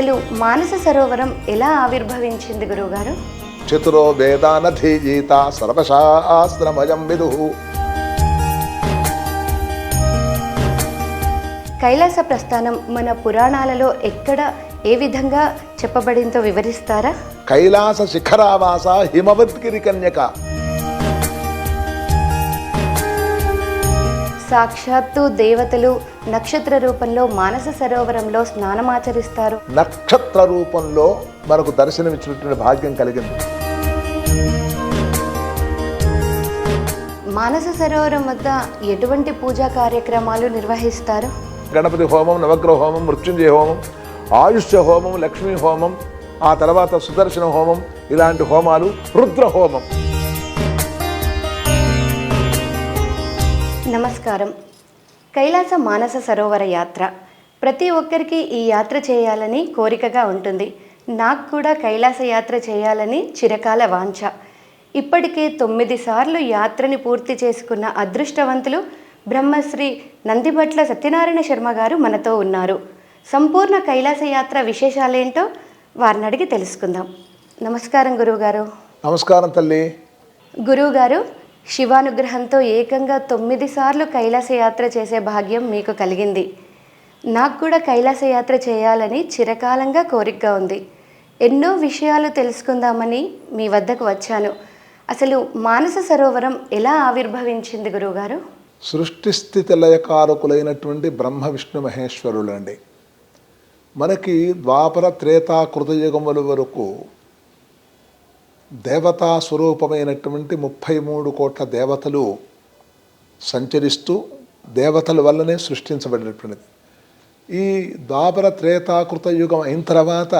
అసలు మానస సరోవరం ఎలా ఆవిర్భవించింది గురువుగారు? చతురో వేదానధీజీత సర్వశాస్త్రమయం విదుః. కైలాస ప్రస్థానం మన పురాణాలలో ఎక్కడ ఏ విధంగా చెప్పబడిందో వివరిస్తారా? కైలాస శిఖరావాస హిమవద్గిరి కన్యక. సాక్షాత్తు దేవతలు నక్షత్ర రూపంలో మానస సరోవరంలో స్నానమాచరిస్తారు. నక్షత్ర రూపంలో మనకు దర్శనమిచ్చినటువంటి భాగ్యం కలిగింది. మానస సరోవరం వద్ద ఎటువంటి పూజా కార్యక్రమాలు నిర్వహిస్తారు? గణపతి హోమం, నవగ్రహ హోమం, మృత్యుంజయ హోమం, ఆయుష్య హోమం, లక్ష్మీ హోమం, ఆ తర్వాత సుదర్శన హోమం, ఇలాంటి హోమాలు, రుద్ర హోమం. నమస్కారం. కైలాస మానస సరోవర యాత్ర ప్రతి ఒక్కరికి ఈ యాత్ర చేయాలని కోరికగా ఉంటుంది. నాకు కూడా కైలాస యాత్ర చేయాలని చిరకాల వాంఛ. ఇప్పటికే 9 సార్లు యాత్రని పూర్తి చేసుకున్న అదృష్టవంతులు బ్రహ్మశ్రీ నందిభట్ల సత్యనారాయణ శర్మ గారు మనతో ఉన్నారు. సంపూర్ణ కైలాస యాత్ర విశేషాలేంటో వారిని అడిగి తెలుసుకుందాం. నమస్కారం గురువుగారు. నమస్కారం తల్లి. గురువుగారు, శివానుగ్రహంతో ఏకంగా 9 సార్లు కైలాస యాత్ర చేసే భాగ్యం మీకు కలిగింది. నాకు కూడా కైలాస యాత్ర చేయాలని చిరకాలంగా కోరికగా ఉంది. ఎన్నో విషయాలు తెలుసుకుందామని మీ వద్దకు వచ్చాను. అసలు మానస సరోవరం ఎలా ఆవిర్భవించింది గురువుగారు? సృష్టి స్థితి లయకారకులైనటువంటి బ్రహ్మ విష్ణు మహేశ్వరులండి. మనకి ద్వాపర త్రేతా కృతయుగముల వరకు దేవతా స్వరూపమైనటువంటి 33 కోట్ల దేవతలు సంచరిస్తూ దేవతల వల్లనే సృష్టించబడినటువంటిది. ఈ ద్వాపర త్రేతాకృత యుగం అయిన తర్వాత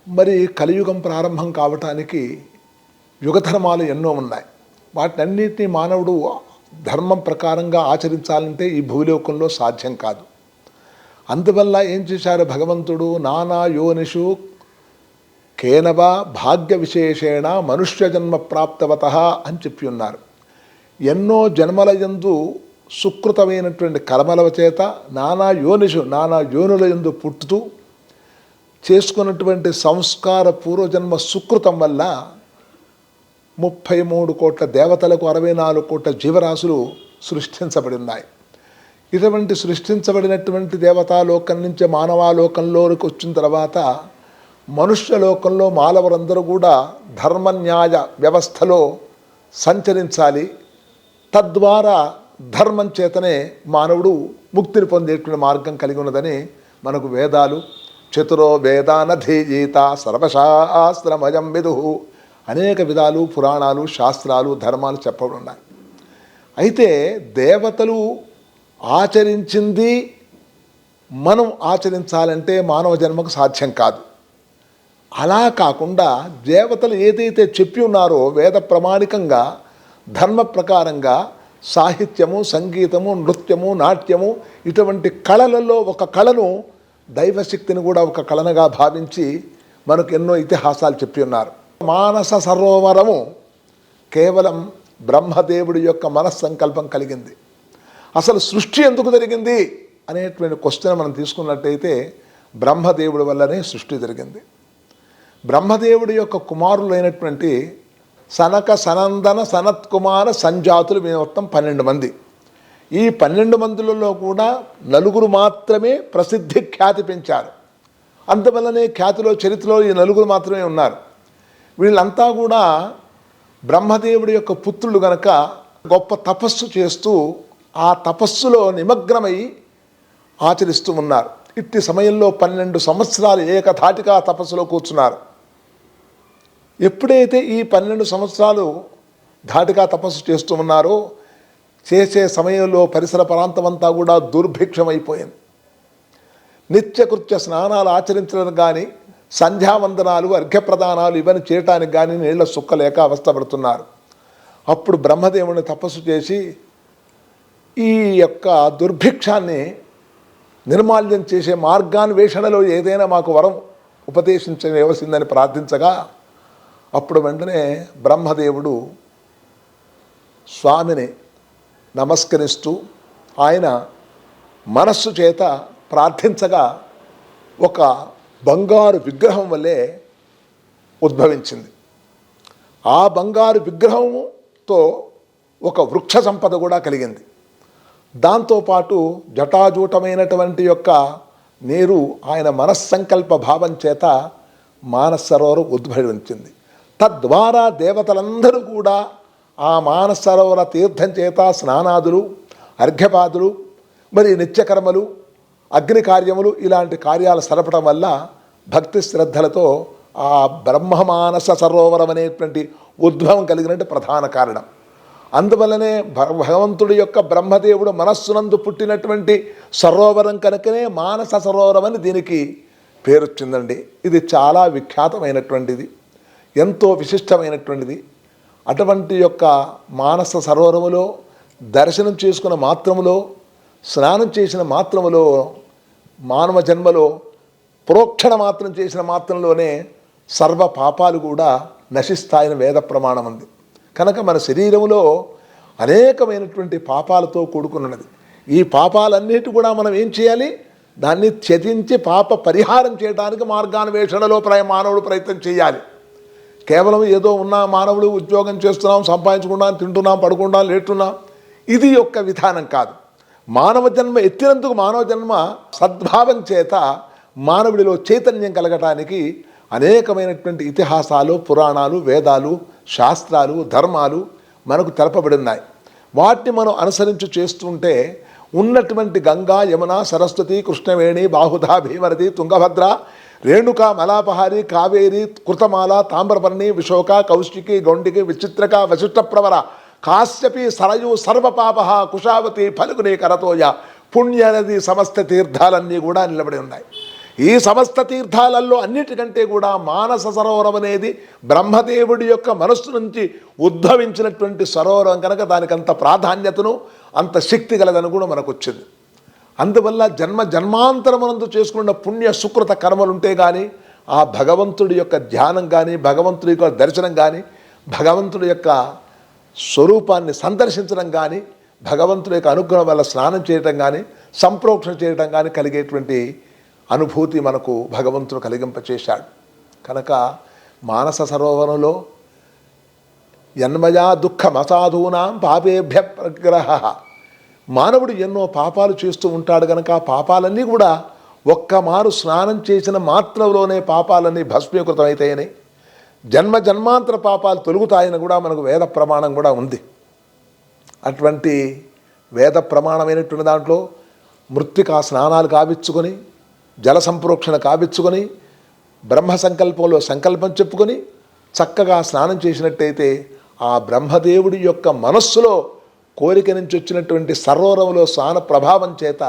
మరి కలియుగం ప్రారంభం కావటానికి యుగధర్మాలు ఎన్నో ఉన్నాయి. వాటినన్నింటినీ మానవుడు ధర్మం ప్రకారంగా ఆచరించాలంటే ఈ భూలోకంలో సాధ్యం కాదు. అందువల్ల ఏం చేశారు భగవంతుడు? నానా యోనిషు కేనవా భాగ్య విశేషేణ మనుష్య జన్మ ప్రాప్తవత అని చెప్పి ఉన్నారు. ఎన్నో జన్మల యందు సుకృతమైనటువంటి కర్మల చేత నానా యోనుల యందు పుట్టుతూ చేసుకున్నటువంటి సంస్కార పూర్వజన్మ సుకృతం వల్ల 33 కోట్ల దేవతలకు 64 కోట్ల జీవరాశులు సృష్టించబడి ఉన్నాయి. ఇటువంటి సృష్టించబడినటువంటి దేవతాలోకం నుంచి మానవాలోకంలోకి వచ్చిన తర్వాత మనుష్యలోకంలో మానవులందరూ కూడా ధర్మన్యాయ వ్యవస్థలో సంచరించాలి. తద్వారా ధర్మం చేతనే మానవుడు ముక్తిని పొందేటువంటి మార్గం కలిగి ఉన్నదని మనకు వేదాలు చతురో వేదానధీజీత సర్వశాస్త్రమయం విదుః అనేక విధాలు పురాణాలు శాస్త్రాలు ధర్మాలు చెప్పబడి ఉన్నాయి. అయితే దేవతలు ఆచరించింది మనం ఆచరించాలంటే మానవ జన్మకు సాధ్యం కాదు. అలా కాకుండా దేవతలు ఏదైతే చెప్పి ఉన్నారో వేద ప్రమాణికంగా ధర్మ ప్రకారంగా సాహిత్యము, సంగీతము, నృత్యము, నాట్యము ఇటువంటి కళలలో ఒక కళను దైవశక్తిని కూడా ఒక కళనగా భావించి మనకు ఎన్నో ఇతిహాసాలు చెప్పి ఉన్నారు. మానస సరోవరము కేవలం బ్రహ్మదేవుడి యొక్క మనస్సంకల్పం కలిగింది. అసలు సృష్టి ఎందుకు జరిగింది అనేటువంటి క్వశ్చన్ మనం తీసుకున్నట్టయితే బ్రహ్మదేవుడి వల్లనే సృష్టి జరిగింది. బ్రహ్మదేవుడి యొక్క కుమారులైనటువంటి సనక, సనందన, సనత్కుమార సంజాతులు మొత్తం 12 మంది. ఈ 12 మందులలో కూడా 4 మాత్రమే ప్రసిద్ధి ఖ్యాతి పెంచారు. అందువల్లనే ఖ్యాతిలో చరిత్రలో ఈ 4 మాత్రమే ఉన్నారు. వీళ్ళంతా కూడా బ్రహ్మదేవుడి యొక్క పుత్రులు గనక గొప్ప తపస్సు చేస్తూ ఆ తపస్సులో నిమగ్నమై ఆచరిస్తూ ఉన్నారు. ఇట్టి సమయంలో 12 సంవత్సరాలు ఏకధాటిగా తపస్సులో కూర్చున్నారు. ఎప్పుడైతే ఈ 12 సంవత్సరాలు ధాటిగా తపస్సు చేస్తూ ఉన్నారో చేసే సమయంలో పరిసర ప్రాంతమంతా కూడా దుర్భిక్షమైపోయింది. నిత్యకృత్య స్నానాలు ఆచరించడానికి కానీ సంధ్యావందనాలు, అర్ఘ్యప్రదానాలు ఇవన్నీ చేయటానికి కానీ నీళ్ల సుక్కలేక అవస్థపడుతున్నారు. అప్పుడు బ్రహ్మదేవుని తపస్సు చేసి ఈ యొక్క దుర్భిక్షాన్ని నిర్మాల్యం చేసే మార్గాన్వేషణలో ఏదైనా మాకు వరం ఉపదేశించవలసిందని ప్రార్థించగా అప్పుడు వెంటనే బ్రహ్మదేవుడు స్వామిని నమస్కరిస్తూ ఆయన మనస్సు చేత ప్రార్థించగా ఒక బంగారు విగ్రహం వల్లే ఉద్భవించింది. ఆ బంగారు విగ్రహంతో ఒక వృక్ష సంపద కూడా కలిగింది. దాంతోపాటు జటాజూటమైనటువంటి యొక్క నీరు ఆయన మనస్సంకల్ప భావం చేత మానస సరోవరం ఉద్భవించింది. తద్వారా దేవతలందరూ కూడా ఆ మానస సరోవర తీర్థం చేత స్నానాదులు, అర్ఘ్యపాదులు, మరి నిత్యకర్మలు, అగ్ని కార్యములు ఇలాంటి కార్యాలు సరపడం వల్ల భక్తి శ్రద్ధలతో ఆ బ్రహ్మమానస సరోవరం అనేటువంటి ఉద్భవం కలిగినట్టు ప్రధాన కారణం. అందువల్లనే భగవంతుడి యొక్క బ్రహ్మదేవుడు మనస్సునందు పుట్టినటువంటి సరోవరం కనుకనే మానస సరోవరం అని దీనికి పేరొచ్చిందండి. ఇది చాలా విఖ్యాతమైనటువంటిది, ఎంతో విశిష్టమైనటువంటిది. అటువంటి యొక్క మానస సరోవరములో దర్శనం చేసుకున్న మాత్రములో, స్నానం చేసిన మాత్రములో, మానవ జన్మలో ప్రోక్షణ మాత్రం చేసిన మాత్రంలోనే సర్వ పాపాలు కూడా నశిస్తాయని వేద ప్రమాణం ఉంది. కనుక మన శరీరంలో అనేకమైనటువంటి పాపాలతో కూడుకున్నది. ఈ పాపాలన్నిటి కూడా మనం ఏం చేయాలి? దాన్ని త్యజించి పాప పరిహారం చేయడానికి మార్గాన్వేషణలో మానవుడు ప్రయత్నం చేయాలి. కేవలం ఏదో ఉన్న మానవుడు ఉద్యోగం చేస్తున్నాం, సంపాదించుకున్నాం, తింటున్నాం, పడుకుంటాం, లేటున్నాం, ఇది యొక్క విధానం కాదు. మానవ జన్మ ఎత్తినందుకు మానవ జన్మ సద్భావం చేత మానవుడిలో చైతన్యం కలగటానికి అనేకమైనటువంటి ఇతిహాసాలు, పురాణాలు, వేదాలు, శాస్త్రాలు, ధర్మాలు మనకు తెలపబడి ఉన్నాయి. వాటిని మనం అనుసరించి చేస్తుంటే ఉన్నటువంటి గంగా, యమున, సరస్వతి, కృష్ణవేణి, బాహుధా, భీమరథి, తుంగభద్ర, రేణుక, మలాపహారి, కావేరి, కృతమాల, తామ్రపర్ణి, విశోక, కౌశికి, గౌండికి, విచిత్రక, వశిష్ఠప్రవర, కాశ్యపి, సరయు, సర్వపాప, కుషావతి, ఫలుగుని, కరతోయ, పుణ్యనది సమస్త తీర్థాలన్నీ కూడా నిలబడి ఉన్నాయి. ఈ సమస్త తీర్థాలలో అన్నిటికంటే కూడా మానస సరోవరం అనేది బ్రహ్మదేవుడి యొక్క మనస్సు నుంచి ఉద్భవించినటువంటి సరోవరం కనుక దానికి అంత ప్రాధాన్యతను, అంత శక్తి కలదని కూడా మనకు వచ్చింది. అందువల్ల జన్మాంతరమునందు చేసుకున్న పుణ్య సుకృత కర్మలుంటే కానీ ఆ భగవంతుడి యొక్క ధ్యానం కానీ, భగవంతుడి యొక్క దర్శనం కానీ, భగవంతుడి యొక్క స్వరూపాన్ని సందర్శించడం కానీ, భగవంతుడి యొక్క అనుగ్రహం వల్ల స్నానం చేయటం కానీ, సంప్రోక్షణ చేయటం కానీ కలిగేటువంటి అనుభూతి మనకు భగవంతుడు కలిగింపచేశాడు. కనుక మానస సరోవరంలో యన్మయా దుఃఖమసాధూనాం పాపేభ్య ప్రగ్రహ, మానవుడు ఎన్నో పాపాలు చేస్తూ ఉంటాడు కనుక ఆ పాపాలన్నీ కూడా ఒక్కమారు స్నానం చేసిన మాత్రంలోనే పాపాలన్నీ భస్మీకృతమవుతాయని, జన్మాంతర పాపాలు తొలుగుతాయని కూడా మనకు వేద ప్రమాణం కూడా ఉంది. అటువంటి వేద ప్రమాణమైనటువంటి దాంట్లో మృత్తికా స్నానాలు కావించుకొని, జల సంప్రోక్షణ కావించుకొని, బ్రహ్మ సంకల్పంలో సంకల్పం చెప్పుకొని చక్కగా స్నానం చేసినట్టయితే ఆ బ్రహ్మదేవుడి యొక్క మనస్సులో కోరిక నుంచి వచ్చినటువంటి సరోవరంలో స్నాన ప్రభావం చేత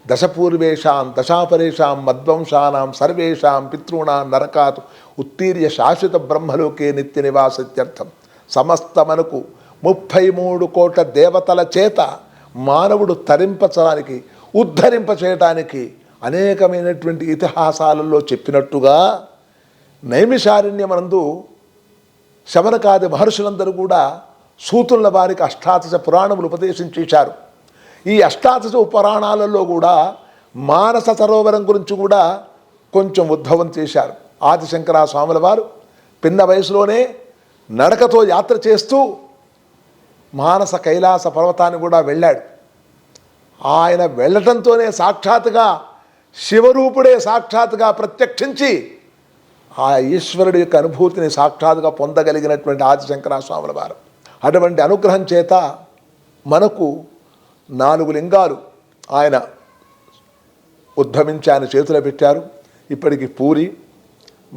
దశపూర్వేషాం దశాపరేషాం మద్వంశానాం సర్వేషాం పితॄణాం నరకాత్ ఉత్తీర్య శాశ్వత బ్రహ్మలోకే నిత్య నివాసిత్యర్థం, సమస్తమనకు 33 కోట్ల దేవతల చేత మానవుడు తరింపచడానికి, ఉద్ధరింప చేయటానికి అనేకమైనటువంటి ఇతిహాసాలలో చెప్పినట్టుగా నైమిషారణ్యమనందు శమనకాది మహర్షులందరూ కూడా సూతుల వారికి అష్టాదశ పురాణములు ఉపదేశం చేశారు. ఈ అష్టాదశ పురాణాలలో కూడా మానస సరోవరం గురించి కూడా కొంచెం ఉద్భవం చేశారు. ఆదిశంకర స్వాముల వారు పిన్న వయసులోనే నడకతో యాత్ర చేస్తూ మానస కైలాస పర్వతాన్ని కూడా వెళ్ళాడు. ఆయన వెళ్ళటంతోనే సాక్షాత్తుగా శివరూపుడే సాక్షాత్తుగా ప్రత్యక్షించి ఆ ఈశ్వరుడి యొక్క అనుభూతిని సాక్షాత్తుగా పొందగలిగినటువంటి ఆదిశంకర స్వాముల వారు. అటువంటి అనుగ్రహం చేత మనకు 4 లింగాలు ఆయన ఉద్భవించి ఆయన చేతిలో పెట్టారు. ఇప్పటికి పూరి,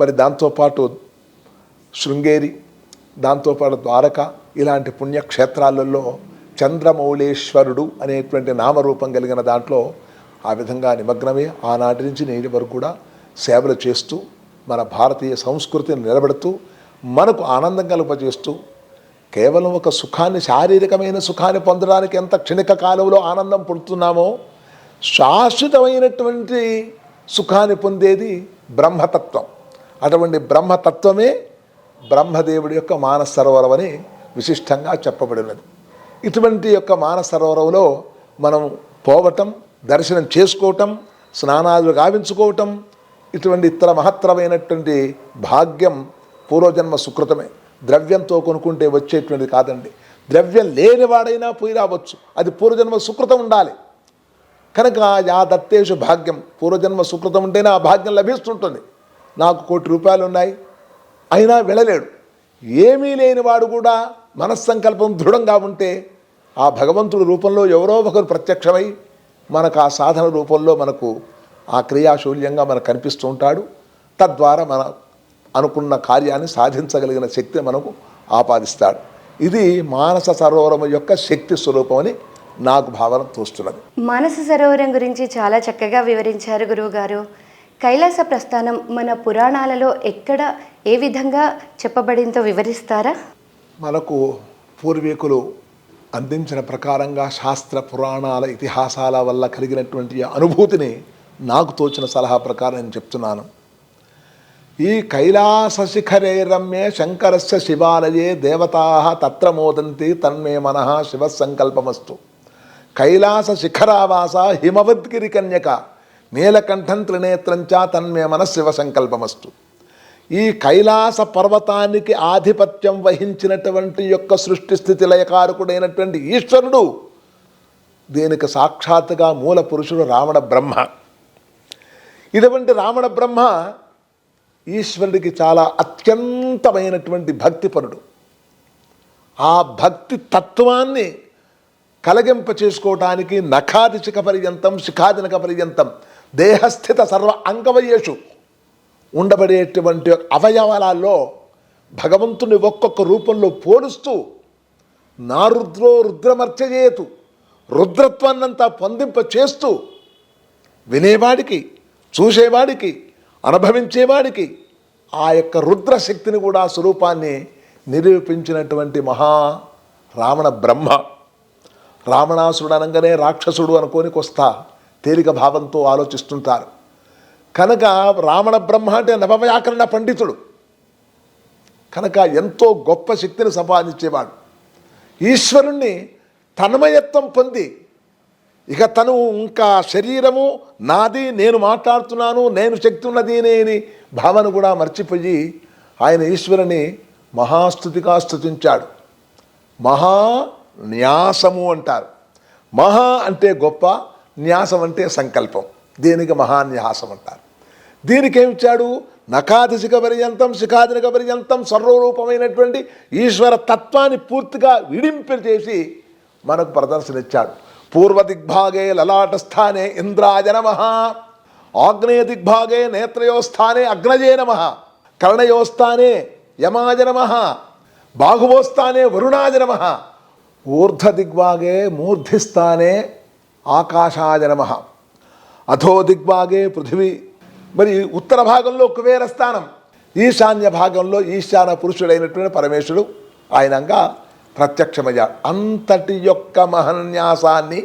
మరి దాంతోపాటు శృంగేరి, దాంతోపాటు ద్వారక, ఇలాంటి పుణ్యక్షేత్రాలలో చంద్రమౌళేశ్వరుడు అనేటువంటి నామరూపం కలిగిన దాంట్లో ఆ విధంగా నిమగ్నమే ఆనాటి నుంచి నేటి వరకు కూడా సేవలు చేస్తూ మన భారతీయ సంస్కృతిని నిలబెడుతూ మనకు ఆనందం కలుగజేస్తూ కేవలం ఒక సుఖాన్ని, శారీరకమైన సుఖాన్ని పొందడానికి ఎంత క్షణిక కాలంలో ఆనందం పొందుతున్నామో శాశ్వతమైనటువంటి సుఖాన్ని పొందేది బ్రహ్మతత్వం. అటువంటి బ్రహ్మతత్వమే బ్రహ్మదేవుడి యొక్క మానస సరోవరం అని విశిష్టంగా చెప్పబడినది. ఇటువంటి యొక్క మానస సరోవరంలో మనం పోవటం, దర్శనం చేసుకోవటం, స్నానాలు గావించుకోవటం, ఇటువంటి ఇతర మహత్తరమైనటువంటి భాగ్యం పూర్వజన్మ సుకృతమే. ద్రవ్యంతో కొనుక్కుంటే వచ్చేటువంటిది కాదండి. ద్రవ్యం లేనివాడైనా పోయి రావచ్చు, అది పూర్వజన్మ సుకృతం ఉండాలి. కనుక యా దత్తేషు భాగ్యం, పూర్వజన్మ సుకృతం ఉంటేనే ఆ భాగ్యం లభిస్తుంటుంది. నాకు ₹1,00,00,000 ఉన్నాయి అయినా వెళ్ళలేడు. ఏమీ లేనివాడు కూడా మనస్సంకల్పం దృఢంగా ఉంటే ఆ భగవంతుడి రూపంలో ఎవరో ఒకరు ప్రత్యక్షమై మనకు ఆ సాధన రూపంలో మనకు ఆ క్రియాశూల్యంగా మనకు కనిపిస్తూ ఉంటాడు. తద్వారా మన అనుకున్న కార్యాన్ని సాధించగలిగిన శక్తిని మనకు ఆపాదిస్తాడు. ఇది మానస సరోవరం యొక్క శక్తి స్వరూపం అని నాకు భావన తోస్తున్నది. మానస సరోవరం గురించి చాలా చక్కగా వివరించారు గురువుగారు. కైలాస ప్రస్థానం మన పురాణాలలో ఎక్కడ ఏ విధంగా చెప్పబడిందో వివరిస్తారా? మనకు పూర్వీకులు అందించిన ప్రకారంగా శాస్త్ర పురాణాల ఇతిహాసాల వల్ల కలిగినటువంటి అనుభూతిని నాకు తోచిన సలహా ప్రకారం నేను చెప్తున్నాను. ఈ కైలాస శిఖరే రమ్యే శంకరస్య శివాలయే దేవతా తత్ర మోదంతి తన్మే మనః శివ సంకల్పమస్తు. కైలాస శిఖరావాస హిమవద్గిరి కన్యక నీలకంఠం త్రినేత్రంచ తన్మే మనః శివ సంకల్పమస్తు. ఈ కైలాస పర్వతానికి ఆధిపత్యం వహించినటువంటి యొక్క సృష్టి స్థితి లయకారకుడైనటువంటి ఈశ్వరుడు, దీనికి సాక్షాత్తుగా మూల పురుషుడు రావణ బ్రహ్మ. ఇటువంటి రావణ బ్రహ్మ ఈశ్వరుడికి చాలా అత్యంతమైనటువంటి భక్తిపరుడు. ఆ భక్తి తత్వాన్ని కలగింప చేసుకోవటానికి నఖాదిశిఖ పర్యంతం శిఖాదినక పర్యంతం దేహస్థిత సర్వ అంగవయేషు ఉండబడేటువంటి అవయవాలలో భగవంతుని ఒక్కొక్క రూపంలో పోలుస్తూ నా రుద్రో రుద్రమర్చయేతు, రుద్రత్వాన్నంతా పొందింప చేస్తూ వినేవాడికి, చూసేవాడికి, అనుభవించేవాడికి ఆ యొక్క రుద్రశక్తిని కూడా స్వరూపాన్ని నిరూపించినటువంటి మహా రావణ బ్రహ్మ. రావణాసురుడు అనగానే రాక్షసుడు అనుకోనికి వస్తా తేలిక భావంతో ఆలోచిస్తుంటారు. కనుక రావణ బ్రహ్మ అంటే నవవ్యాకరణ పండితుడు కనుక ఎంతో గొప్ప శక్తిని సంపాదించేవాడు. ఈశ్వరుణ్ణి తన్మయత్వం పొంది ఇక తను ఇంకా శరీరము నాది, నేను మాట్లాడుతున్నాను, నేను శక్తి ఉన్నది అని భావన కూడా మర్చిపోయి ఆయన ఈశ్వరుని మహాస్తుతిగా స్తుతించాడు. మహాన్యాసము అంటారు. మహా అంటే గొప్ప, న్యాసం అంటే సంకల్పం. దీనికి మహాన్యాసం అంటారు. దీనికి ఏమిచ్చాడు? నఖాదిశిఖ పర్యంతం శిఖాదినక పర్యంతం సర్వరూపమైనటువంటి ఈశ్వర తత్వాన్ని పూర్తిగా విడింపచేసి మనకు ప్రదర్శనిచ్చాడు. పూర్వదిగ్భాగే లలాటస్థానే ఇంద్రాయ నమః, ఆగ్నేయ దిగ్భాగే నేత్రయోస్థానే అగ్నజే నమః, కర్ణయోస్థానే యమాయ నమః, బాహువోస్థానే వరుణాయ నమః, ఊర్ధ్వదిగ్భాగే మూర్ధిస్థానే ఆకాశాయ నమః, అధో దిగ్భాగే పృథివీ, మరి ఉత్తర భాగంలో కుబేర స్థానం, ఈశాన్య భాగంలో ఈశాన పురుషుడైనటువంటి పరమేశ్వరుడు ఆయనంగా ప్రత్యక్షమయ్యాడు. అంతటి యొక్క మహన్యాసాన్ని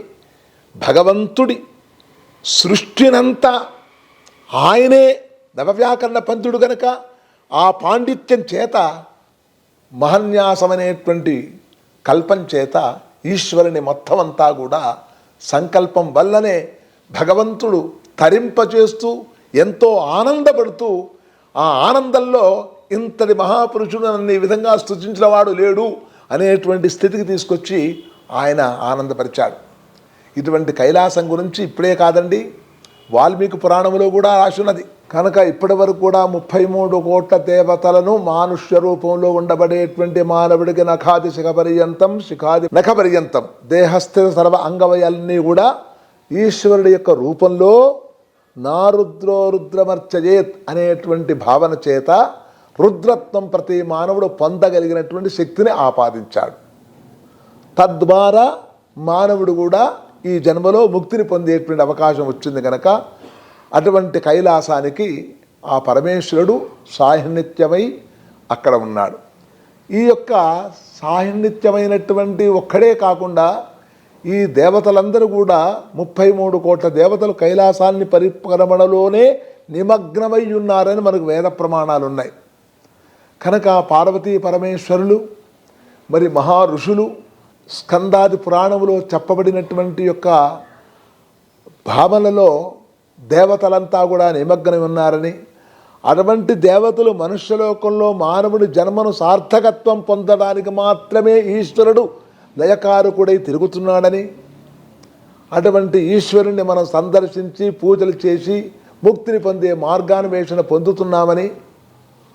భగవంతుడి సృష్టినంతా ఆయనే నవవ్యాకరణ పంతుడు కనుక ఆ పాండిత్యం చేత మహన్యాసం అనేటువంటి కల్పం చేత ఈశ్వరుని మొత్తం అంతా కూడా సంకల్పం వల్లనే భగవంతుడు తరింపచేస్తూ ఎంతో ఆనందపడుతూ ఆ ఆనందంలో ఇంతటి మహాపురుషుడు నన్ను ఈ విధంగా స్తుతించిన వాడు లేడు అనేటువంటి స్థితికి తీసుకొచ్చి ఆయన ఆనందపరిచాడు. ఇటువంటి కైలాసం గురించి ఇప్పుడే కాదండి, వాల్మీకి పురాణంలో కూడా రాసున్నది. కనుక ఇప్పటి వరకు కూడా 33 కోట్ల దేవతలను మానుష్య రూపంలో ఉండబడేటువంటి మానవుడికి నఖాదిశిఖ పర్యంతం శిఖాది నఖ పర్యంతం దేహస్థిత సర్వ అంగవయాలన్నీ కూడా ఈశ్వరుడి యొక్క రూపంలో నా రుద్రో రుద్రమర్చయేత్ అనేటువంటి భావన చేత రుద్రత్వం ప్రతి మానవుడు పొందగలిగినటువంటి శక్తిని ఆపాదించాడు. తద్వారా మానవుడు కూడా ఈ జన్మలో ముక్తిని పొందేటువంటి అవకాశం వచ్చింది కనుక అటువంటి కైలాసానికి ఆ పరమేశ్వరుడు సాహిత్యమై అక్కడ ఉన్నాడు. ఈ యొక్క సాహిత్యమైనటువంటి ఒక్కడే కాకుండా ఈ దేవతలందరూ కూడా 33 కోట్ల దేవతలు కైలాసాన్ని పరిక్రమణలోనే నిమగ్నమై ఉన్నారని మనకు వేద ప్రమాణాలు ఉన్నాయి. కనుక పార్వతీ పరమేశ్వరులు మరి మహా ఋషులు స్కందాది పురాణములో చెప్పబడినటువంటి యొక్క భావనలో దేవతలంతా కూడా నిమగ్నమై ఉన్నారని, అటువంటి దేవతలు మనుష్యలోకంలో మానవుడి జన్మను సార్థకత్వం పొందడానికి మాత్రమే ఈశ్వరుడు లయకారకుడై తిరుగుతున్నాడని, అటువంటి ఈశ్వరుణ్ణి మనం సందర్శించి పూజలు చేసి ముక్తిని పొందే మార్గాన్వేషణ పొందుతున్నామని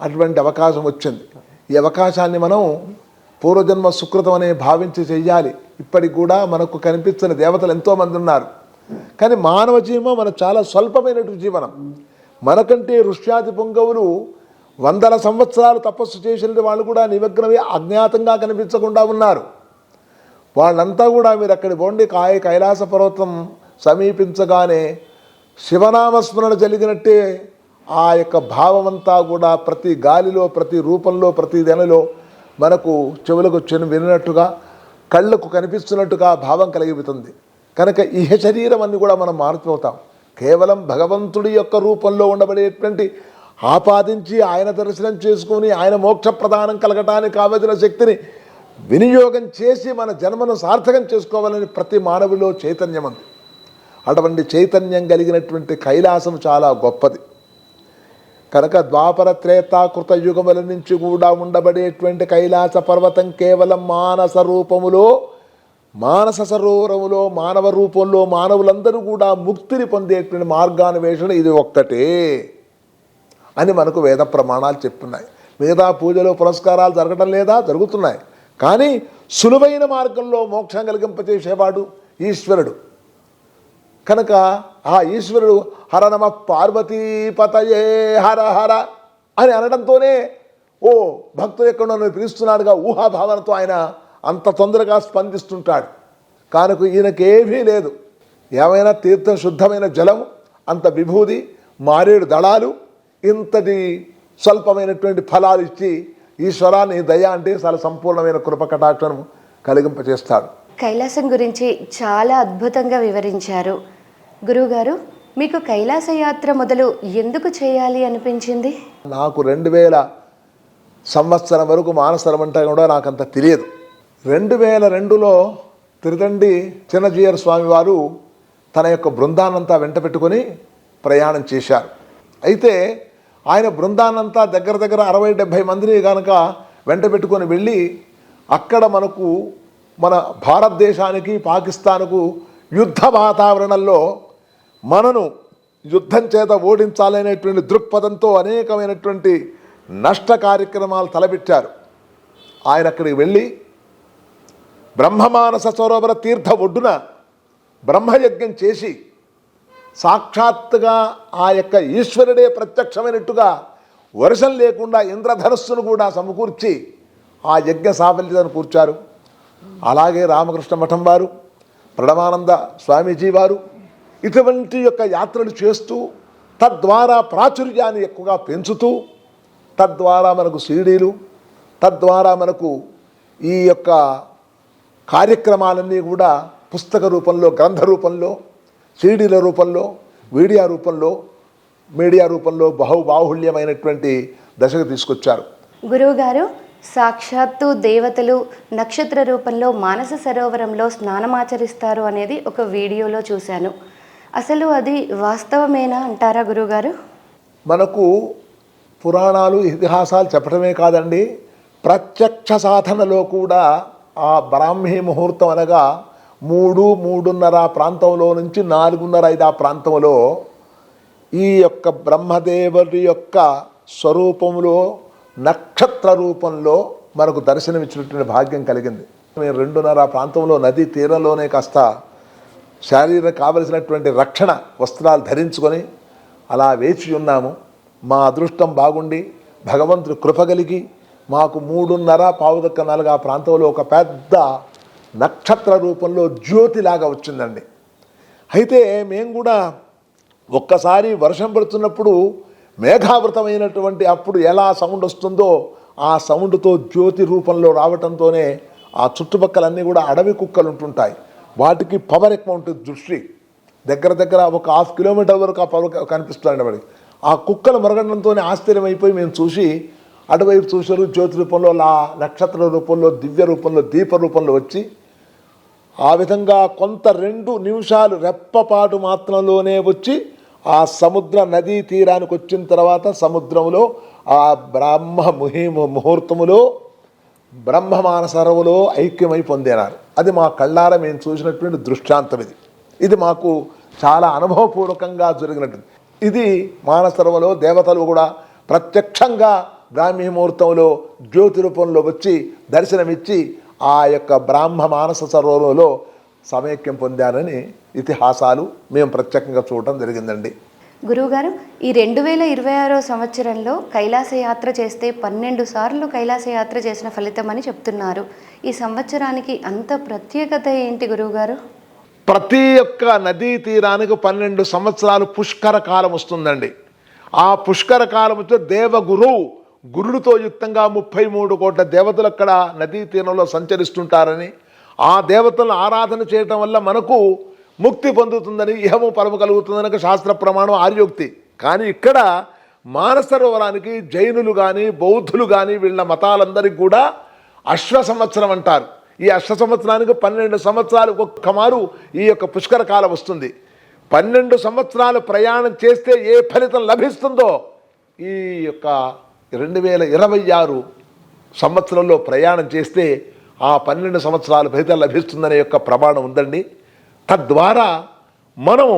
అటువంటి అవకాశం వచ్చింది. ఈ అవకాశాన్ని మనం పూర్వజన్మ సుకృతం అనే భావించి చెయ్యాలి. ఇప్పటికి కూడా మనకు కనిపించిన దేవతలు ఎంతోమంది ఉన్నారు. కానీ మానవ జీవనం మన చాలా స్వల్పమైనటువంటి జీవనం. మనకంటే ఋష్యాది పుంగవులు వందల సంవత్సరాలు తపస్సు చేసిన వాళ్ళు కూడా నిమగ్నమై అజ్ఞాతంగా కనిపించకుండా ఉన్నారు. వాళ్ళంతా కూడా మీరు అక్కడి పోండి, కైలాస పర్వతం సమీపించగానే శివనామస్మరణ జరిగినట్టే ఆ యొక్క భావమంతా కూడా ప్రతి గాలిలో, ప్రతి రూపంలో, ప్రతి దెనలో మనకు చెవులకు వినినట్టుగా, కళ్ళకు కనిపిస్తున్నట్టుగా భావం కలిగిపోతుంది. కనుక ఇహ శరీరం అన్ని కూడా మనం మారిపోతాం. కేవలం భగవంతుడి యొక్క రూపంలో ఉండబడేటువంటి ఆపాదించి ఆయన దర్శనం చేసుకొని ఆయన మోక్ష ప్రదానం కలగటానికి కావలసిన శక్తిని వినియోగం చేసి మన జన్మను సార్థకం చేసుకోవాలని ప్రతి మానవులో చైతన్యం ఉంది. అటువంటి చైతన్యం కలిగినటువంటి కైలాసం చాలా గొప్పది. కనుక ద్వాపర త్రేతాకృత యుగముల నుంచి కూడా ఉండబడేటువంటి కైలాస పర్వతం కేవలం మానస రూపములో, మానస సరోవరములో, మానవ రూపంలో మానవులందరూ కూడా ముక్తిని పొందేటువంటి మార్గాన్వేషణ ఇది ఒక్కటే అని మనకు వేద ప్రమాణాలు చెప్తున్నాయి. మిగతా పూజలు పురస్కారాలు జరగడం లేదా? జరుగుతున్నాయి. కానీ సులువైన మార్గంలో మోక్షం కలిగింపచేసేవాడు ఈశ్వరుడు. కనుక ఆ ఈశ్వరుడు హర నమ పార్వతీపతయే హర హర అని అనడంతోనే ఓ భక్తుడు ఎక్కడ నన్ను పిలుస్తున్నాడుగా ఊహాభావనతో ఆయన అంత తొందరగా స్పందిస్తుంటాడు. కనుక ఈయనకేమీ లేదు. ఏమైనా తీర్థం శుద్ధమైన జలం, అంత విభూది, మారేడు దళాలు, ఇంతటి స్వల్పమైనటువంటి ఫలాలు ఇచ్చి ఈశ్వరాన్ని దయ అంటే చాలా సంపూర్ణమైన కృపకటాక్షను కలిగింపచేస్తాడు. కైలాసం గురించి చాలా అద్భుతంగా వివరించారు గురువుగారు. మీకు కైలాస యాత్ర మొదలు ఎందుకు చేయాలి అనిపించింది? నాకు 2000 సంవత్సరం వరకు మానసరం అంటే కూడా నాకు అంత తెలియదు. 2002లో తిరుదండి చిన్నజీయర్ స్వామి వారు తన యొక్క బృందాన్నంతా వెంట పెట్టుకొని ప్రయాణం చేశారు. అయితే ఆయన బృందాన్నంతా దగ్గర 60-70 మందిని కనుక వెంట పెట్టుకొని వెళ్ళి అక్కడ మన భారతదేశానికి పాకిస్తాన్కు యుద్ధ వాతావరణంలో మనను యుద్ధం చేత ఓడించాలనేటువంటి దృక్పథంతో అనేకమైనటువంటి నష్ట కార్యక్రమాలు తలపెట్టారు. ఆయన అక్కడికి వెళ్ళి బ్రహ్మమానస సరోవర తీర్థ ఒడ్డున బ్రహ్మయజ్ఞం చేసి సాక్షాత్తుగా ఆ యొక్క ఈశ్వరుడే ప్రత్యక్షమైనట్టుగా వర్షం లేకుండా ఇంద్రధనుస్సును కూడా సమకూర్చి ఆ యజ్ఞ సాఫల్యతను కూర్చారు. అలాగే రామకృష్ణ మఠం వారు, ప్రణవానంద స్వామీజీ వారు ఇటువంటి యొక్క యాత్రలు చేస్తూ తద్వారా ప్రాచుర్యాన్ని ఎక్కువగా పెంచుతూ, తద్వారా మనకు సీడీలు, తద్వారా మనకు ఈ యొక్క కార్యక్రమాలన్నీ కూడా పుస్తక రూపంలో, గ్రంథ రూపంలో, సీడీల రూపంలో, మీడియా రూపంలో బాహుళ్యమైనటువంటి దశకు తీసుకొచ్చారు. గురువుగారు, సాక్షాత్తు దేవతలు నక్షత్ర రూపంలో మానస సరోవరంలో స్నానమాచరిస్తారు అనేది ఒక వీడియోలో చూశాను. అసలు అది వాస్తవమేనా అంటారా గురువుగారు? మనకు పురాణాలు, ఇతిహాసాలు చెప్పడమే కాదండి, ప్రత్యక్ష సాధనలో కూడా ఆ బ్రాహ్మీ ముహూర్తం అనగా 3-3:30 ప్రాంతంలో నుంచి 4:30-5 ఆ ప్రాంతంలో ఈ యొక్క బ్రహ్మదేవుడి యొక్క స్వరూపంలో నక్షత్ర రూపంలో మనకు దర్శనమిచ్చినటువంటి భాగ్యం కలిగింది. మేము 2:30 ప్రాంతంలో నదీ తీరంలోనే కాస్త శారీరక కావలసినటువంటి రక్షణ వస్త్రాలు ధరించుకొని అలా వేచి ఉన్నాము. మా అదృష్టం బాగుండి భగవంతుడు కృపగలిగి మాకు 3:30-4 ఆ ప్రాంతంలో ఒక పెద్ద నక్షత్ర రూపంలో జ్యోతిలాగా వచ్చిందండి. అయితే మేము కూడా ఒక్కసారి వర్షం పడుతున్నప్పుడు మేఘావృతమైనటువంటి అప్పుడు ఎలా సౌండ్ వస్తుందో ఆ సౌండ్తో జ్యోతి రూపంలో రావటంతోనే ఆ చుట్టుపక్కలన్నీ కూడా అడవి కుక్కలు ఉంటుంటాయి. వాటికి పవర్ ఎక్కువ ఉంటుంది. దృష్టి దగ్గర ఒక 1/2 కిలోమీటర్ వరకు ఆ పవర్ కనిపిస్తుంది. వాడికి ఆ కుక్కలు మరగడంతోనే ఆశ్చర్యమైపోయి మేము చూసి అటువైపు చూశారు. జ్యోతి రూపంలో, నక్షత్ర రూపంలో, దివ్య రూపంలో, దీప రూపంలో వచ్చి ఆ విధంగా కొంత 2 నిమిషాలు రెప్పపాటు మాత్రంలోనే వచ్చి ఆ సముద్ర నదీ తీరానికి వచ్చిన తర్వాత సముద్రంలో ఆ ముహూర్తములో బ్రహ్మమానసరవులో ఐక్యమై పొందినారు. అది మా కళ్ళారా మేము చూసినటువంటి దృష్టాంతం. ఇది మాకు చాలా అనుభవపూర్వకంగా జరిగినట్టు. ఇది మానసరవులో దేవతలు కూడా ప్రత్యక్షంగా బ్రాహ్మీ ముహూర్తంలో జ్యోతి రూపంలో వచ్చి దర్శనమిచ్చి ఆ యొక్క బ్రాహ్మ మానస సరోవరంలో సమైక్యం పొందారని ఇతిహాసాలు మేము ప్రత్యేకంగా చూడటం జరిగిందండి. గురువుగారు, ఈ 2026 సంవత్సరంలో కైలాస యాత్ర చేస్తే 12 సార్లు కైలాస యాత్ర చేసిన ఫలితం అని చెప్తున్నారు. ఈ సంవత్సరానికి అంత ప్రత్యేకత ఏంటి గురువుగారు? ప్రతి ఒక్క నదీ తీరానికి 12 సంవత్సరాలు పుష్కర కాలం వస్తుందండి. ఆ పుష్కర కాలం వచ్చే గురుడితో యుక్తంగా 33 కోట్ల దేవతలు అక్కడ నదీ తీరంలో సంచరిస్తుంటారని, ఆ దేవతలను ఆరాధన చేయటం వల్ల మనకు ముక్తి పొందుతుందని, ఇహము పరము కలుగుతుందని శాస్త్ర ప్రమాణం, ఆర్యోక్తి. కానీ ఇక్కడ మానసరోవరానికి జైనులు కానీ బౌద్ధులు కానీ వీళ్ళ మతాలందరికీ కూడా అశ్వ సంవత్సరం అంటారు. ఈ అశ్వ సంవత్సరానికి 12 సంవత్సరాలు ఒక్కమారు ఈ యొక్క పుష్కర కాలం వస్తుంది. 12 సంవత్సరాలు ప్రయాణం చేస్తే ఏ ఫలితం లభిస్తుందో ఈ యొక్క 2026 సంవత్సరంలో ప్రయాణం చేస్తే ఆ 12 సంవత్సరాల ఫలితం లభిస్తుందనే యొక్క ప్రమాణం ఉందండి. తద్వారా మనం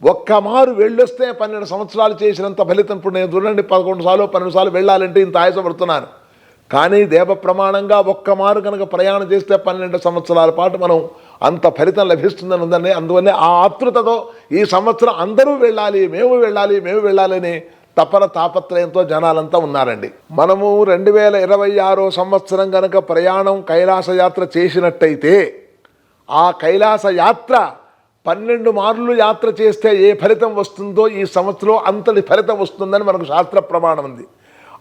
ఒక్కమారు వెళ్ళొస్తే 12 సంవత్సరాలు చేసినంత ఫలితం. ఇప్పుడు నేను చూడండి 11 సార్లు 12 సార్లు వెళ్ళాలంటే ఇంత ఆయాసపడుతున్నాను. కానీ దేవ ప్రమాణంగా ఒక్కమారు కనుక ప్రయాణం చేస్తే 12 సంవత్సరాల పాటు మనం అంత ఫలితం లభిస్తుందని ఉందండి. అందువల్లే ఆ ఆతృతతో ఈ సంవత్సరం అందరూ వెళ్ళాలి, మేము వెళ్ళాలని తపన తాపత్రయంతో జనాలంతా ఉన్నారండి. మనము 2026 సంవత్సరం కనుక ప్రయాణం కైలాస యాత్ర చేసినట్టయితే ఆ కైలాస యాత్ర 12 మార్లు యాత్ర చేస్తే ఏ ఫలితం వస్తుందో ఈ సంవత్సరం అంతటి ఫలితం వస్తుందని మనకు శాస్త్ర ప్రమాణం ఉంది.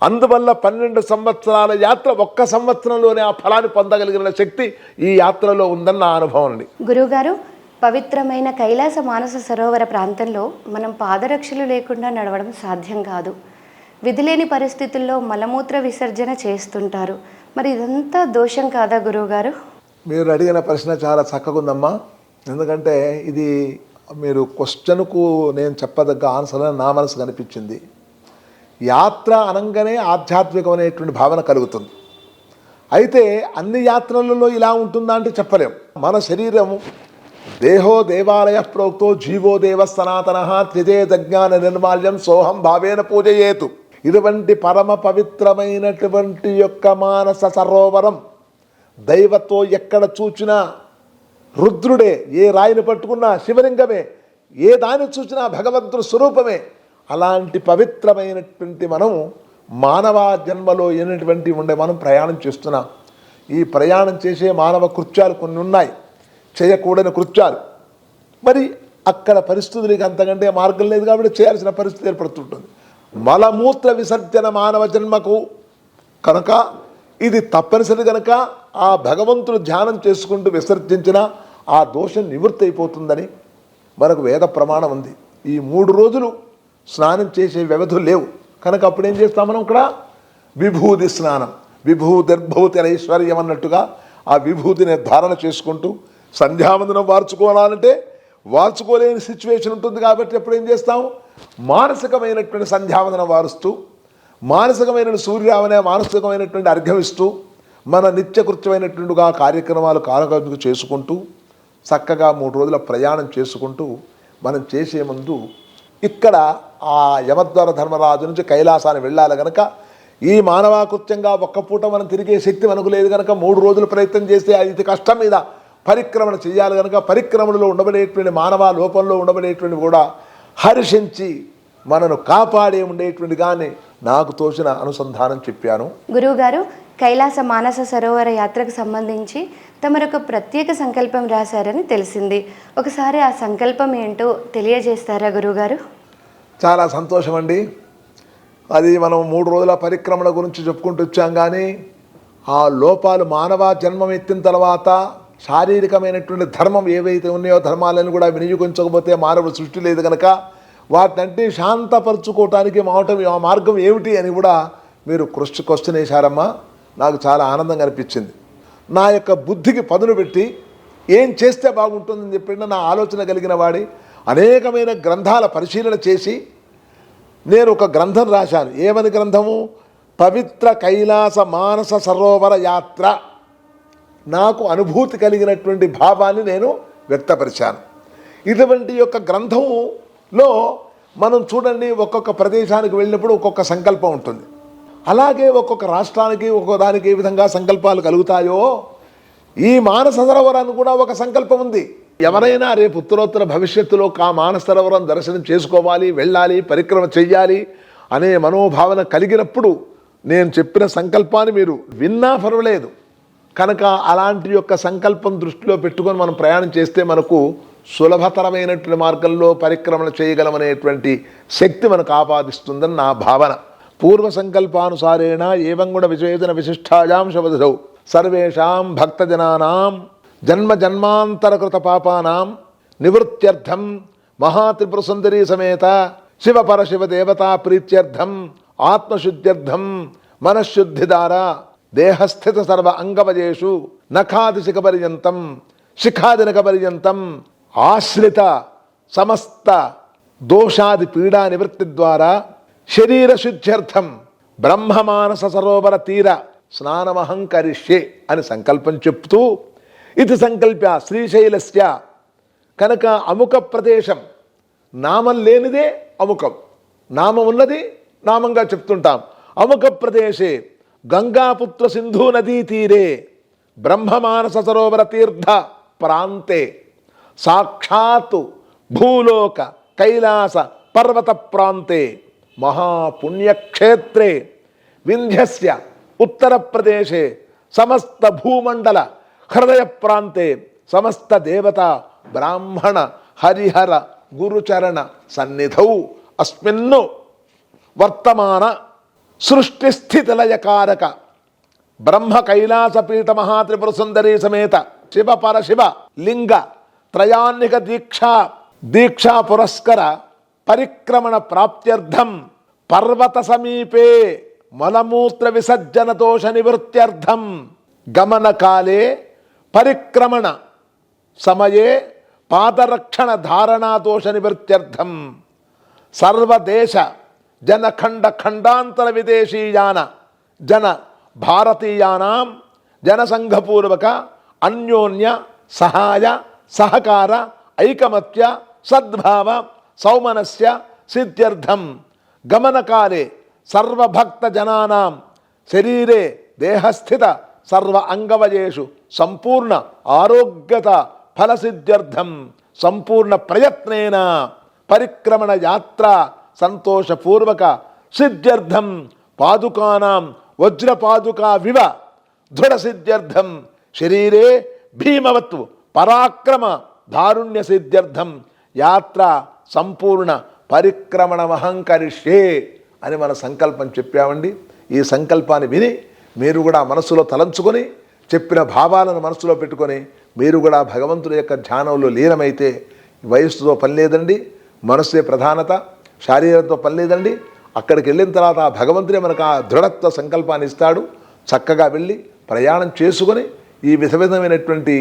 అందువల్ల 12 సంవత్సరాల యాత్ర ఒక్క సంవత్సరంలోనే ఆ ఫలాన్ని పొందగలిగిన శక్తి ఈ యాత్రలో ఉందని నా అనుభవం అండి. గురువుగారు, పవిత్రమైన కైలాస మానస సరోవర ప్రాంతంలో మనం పాదరక్షలు లేకుండా నడవడం సాధ్యం కాదు. విధిలేని పరిస్థితుల్లో మలమూత్ర విసర్జన చేస్తుంటారు. మరి ఇదంతా దోషం కాదా గురువుగారు? మీరు అడిగిన ప్రశ్న చాలా చక్కగుందమ్మా. ఎందుకంటే ఇది మీరు క్వశ్చన్కు నేను చెప్పదగ్గ ఆన్సర్ అని నా మనసు కనిపించింది. యాత్ర అనగానే ఆధ్యాత్మికమైనటువంటి భావన కలుగుతుంది. అయితే అన్ని యాత్రలలో ఇలా ఉంటుందా అంటే చెప్పలేం. మన శరీరము దేహో దేవాలయ ప్రోక్తో జీవో దేవ సనాతన త్రిజేతజ్ఞాన నిర్మాల్యం సోహం భావేన పూజయేతు. ఇటువంటి పరమ పవిత్రమైనటువంటి యొక్క మానస సరోవరం దైవతో ఎక్కడ చూచినా రుద్రుడే, ఏ రాయిని పట్టుకున్నా శివలింగమే, ఏ దాన్ని చూసినా భగవంతుడు స్వరూపమే. అలాంటి పవిత్రమైనటువంటి మనం మానవ జన్మలో ఎన్నటువంటి మనం ప్రయాణం చేస్తున్నాం. ఈ ప్రయాణం చేసే మానవ కృత్యాలు కొన్ని ఉన్నాయి, చేయకూడని కృత్యాలు. మరి అక్కడ పరిస్థితులకి అంతకంటే మార్గం లేదు కాబట్టి చేయాల్సిన పరిస్థితి ఏర్పడుతుంటుంది. మలమూత్ర విసర్జన మానవ జన్మకు కనుక ఇది తప్పనిసరి కనుక ఆ భగవంతుడు ధ్యానం చేసుకుంటూ విసర్జించిన ఆ దోషం నివృత్తి అయిపోతుందని మనకు వేద ప్రమాణం ఉంది. ఈ 3 రోజులు స్నానం చేసే వ్యవధులు లేవు కనుక అప్పుడు ఏం చేస్తాం మనం? ఇక్కడ విభూతి స్నానం, విభూతిర్భూతి ఐశ్వర్యం అన్నట్టుగా ఆ విభూతిని ధారణ చేసుకుంటూ సంధ్యావందనం వార్చుకోవాలంటే వార్చుకోలేని సిచ్యువేషన్ ఉంటుంది కాబట్టి ఎప్పుడు ఏం చేస్తాం? మానసికమైనటువంటి సంధ్యావందనం వారుస్తూ, మానసికమైన సూర్యావనే మానసికమైనటువంటి అర్ఘ్యమిస్తూ, మన నిత్యకృత్యమైనటువంటిగా కార్యక్రమాలు కాలగతుకు చేసుకుంటూ చక్కగా 3 రోజుల ప్రయాణం చేసుకుంటూ మనం చేసే ముందు ఇక్కడ ఆ యమద్వార ధర్మరాజు నుంచి కైలాసాన్ని వెళ్ళాలి కనుక ఈ మానవాకృత్యంగా ఒక్క పూట మనం తిరిగే శక్తి మనకు లేదు కనుక 3 రోజులు ప్రయత్నం చేస్తే అది కష్టం మీద పరిక్రమణ చేయాలి కనుక పరిక్రమణలో ఉండబడేటువంటి మానవ లోపంలో ఉండబడేటువంటి కూడా హర్షించి మనను కాపాడే ఉండేటువంటి కానీ నాకు తోచిన అనుసంధానం చెప్పాను. గురువుగారు, కైలాస మానస సరోవర యాత్రకు సంబంధించి తమరొక ప్రత్యేక సంకల్పం రాశారని తెలిసింది. ఒకసారి ఆ సంకల్పం ఏంటో తెలియజేస్తారా గురువుగారు? చాలా సంతోషం అండి. అది మనం 3 రోజుల పరిక్రమణ గురించి చెప్పుకుంటూ వచ్చాం. కానీ ఆ లోపాలు మానవ జన్మం ఎత్తిన తర్వాత శారీరకమైనటువంటి ధర్మం ఏవైతే ఉన్నాయో ధర్మాలను కూడా వినియోగించకపోతే మానవుడు సృష్టి లేదు కనుక వాటినంటే శాంతపరచుకోవటానికి ఆ మార్గం ఏమిటి అని కూడా మీరు క్వశ్చన్ వేశారమ్మా. నాకు చాలా ఆనందంగా అనిపించింది. నా యొక్క బుద్ధికి పదును పెట్టి ఏం చేస్తే బాగుంటుందని చెప్పి నా ఆలోచన కలిగిన వాడి అనేకమైన గ్రంథాల పరిశీలన చేసి నేను ఒక గ్రంథం రాశాను. ఏమని గ్రంథము? పవిత్ర కైలాస మానస సరోవర యాత్ర. నాకు అనుభూతి కలిగినటువంటి భావాన్ని నేను వ్యక్తపరిచాను. ఇటువంటి యొక్క గ్రంథంలో మనం చూడండి, ఒక్కొక్క ప్రదేశానికి వెళ్ళినప్పుడు ఒక్కొక్క సంకల్పం ఉంటుంది. అలాగే ఒక్కొక్క రాష్ట్రానికి ఒక్కొక్క దానికి ఏ విధంగా సంకల్పాలు కలుగుతాయో ఈ మానస సరోవరానికి కూడా ఒక సంకల్పం ఉంది. ఎవరైనా రేపు ఉత్తరోత్తర భవిష్యత్తులో ఆ మానస సరోవరం దర్శనం చేసుకోవాలి, వెళ్ళాలి, పరిక్రమ చెయ్యాలి అనే మనోభావన కలిగినప్పుడు నేను చెప్పిన సంకల్పాన్ని మీరు విన్నా పర్వాలేదు. కనుక అలాంటి యొక్క సంకల్పం దృష్టిలో పెట్టుకొని మనం ప్రయాణం చేస్తే మనకు సులభతరమైనటువంటి మార్గంలో పరిక్రమణ చేయగలమనేటువంటి శక్తి మనకు ఆపాదిస్తుందని నా భావన. పూర్వ సంకల్పానుసారేణ ఏవం గుణ విశేషణ విశిష్టాయాం శవధౌ సర్వేషాం భక్తజనానాం జన్మ జన్మాంతరకృత పాపానాం నివృత్త్యర్థం మహాత్రిపుర సుందరీ సమేత శివ పరశివ దేవతా ప్రీత్యర్థం ఆత్మశుద్ధ్యర్థం మనఃశుద్ధిదార దేహస్థిత సర్వ అంగవజేషు నఖాదిశిఖ పర్యంతం శిఖాదినక పర్యంతం ఆశ్రిత సమస్త దోషాది పీడా నివృత్తి ద్వారా శరీర శుద్ధ్యర్థం బ్రహ్మమానస సరోవర తీర స్నానమహం కరిష్యే అని సంకల్పం చెప్తూ ఇది సంకల్ప్య శ్రీశైలస్య. కనుక అముక ప్రదేశం, నామం లేనిదే అముకం, నామం ఉన్నది నామంగా చెప్తుంటాం. అముక ప్రదేశే గంగాపుత్ర సింధు నదీ తీరే బ్రహ్మమానస సరోవర తీర్థ ప్రాంతే సాక్షాత్ భూలోక కైలాస పర్వత ప్రాంతే మహాపుణ్యక్షేత్రే వింధ్యస్య ఉత్తర ప్రదేశే సమస్త భూమండల హృదయ ప్రాంతే సమస్త దేవత బ్రాహ్మణ హరిహర గురుచరణ సన్నిధౌ అస్మిన్ను వర్తమాన సృష్టిస్థితిలయకారక బ్రహ్మ కైలాసపీఠ మహాత్రిపుర సుందరీ సమేత శివ పరశివ లింగ త్రయాన్నిక దీక్షా పురస్కర పరిక్రమణ ప్రాప్త్యర్థం పర్వత సమీపే మలమూత్ర విసర్జన దోష నివృత్త్యర్థం గమనకాలే పరిక్రమణ సమయే పాదరక్షణ ధారణా దోష నివృత్త్యర్థం సర్వదేశ జనఖండ ఖండాంతర విదేశీయాన జన భారతీయానాం జనసంఘపూర్వక అన్యోన్య సహాయ సహకార ఐకమత్య సద్భావ సౌమనస్య సిద్ధ్యర్థం గమనకాలే సర్వభక్త జనానాం శరీరే దేహస్థిత సర్వ అంగవయేషు సంపూర్ణ ఆరోగ్యత ఫలసిద్ధ్యర్థం సంపూర్ణ ప్రయత్నేన పరిక్రమణ యాత్ర సంతోషపూర్వక సిద్ధ్యర్థం పాదుకానాం వజ్రపాదుకా వివ దృఢ సిద్ధ్యర్థం శరీరే భీమవత్ పరాక్రమ దారుణ్య సిద్ధ్యర్థం యాత్ర సంపూర్ణ పరిక్రమణమహంకరిష్యే అని మన సంకల్పం చెప్పామండి. ఈ సంకల్పాన్ని విని మీరు కూడా మనసులో తలంచుకొని చెప్పిన భావాలను మనసులో పెట్టుకొని మీరు కూడా భగవంతుడి యొక్క ధ్యానంలో లీనమైతే వయస్సుతో పని లేదండి, మనస్సే ప్రధానత, శారీరంతో పని లేదండి. అక్కడికి వెళ్ళిన తర్వాత ఆ భగవంతుడే మనకు ఆ దృఢత్వ సంకల్పాన్ని ఇస్తాడు. చక్కగా వెళ్ళి ప్రయాణం చేసుకొని ఈ విధమైనటువంటి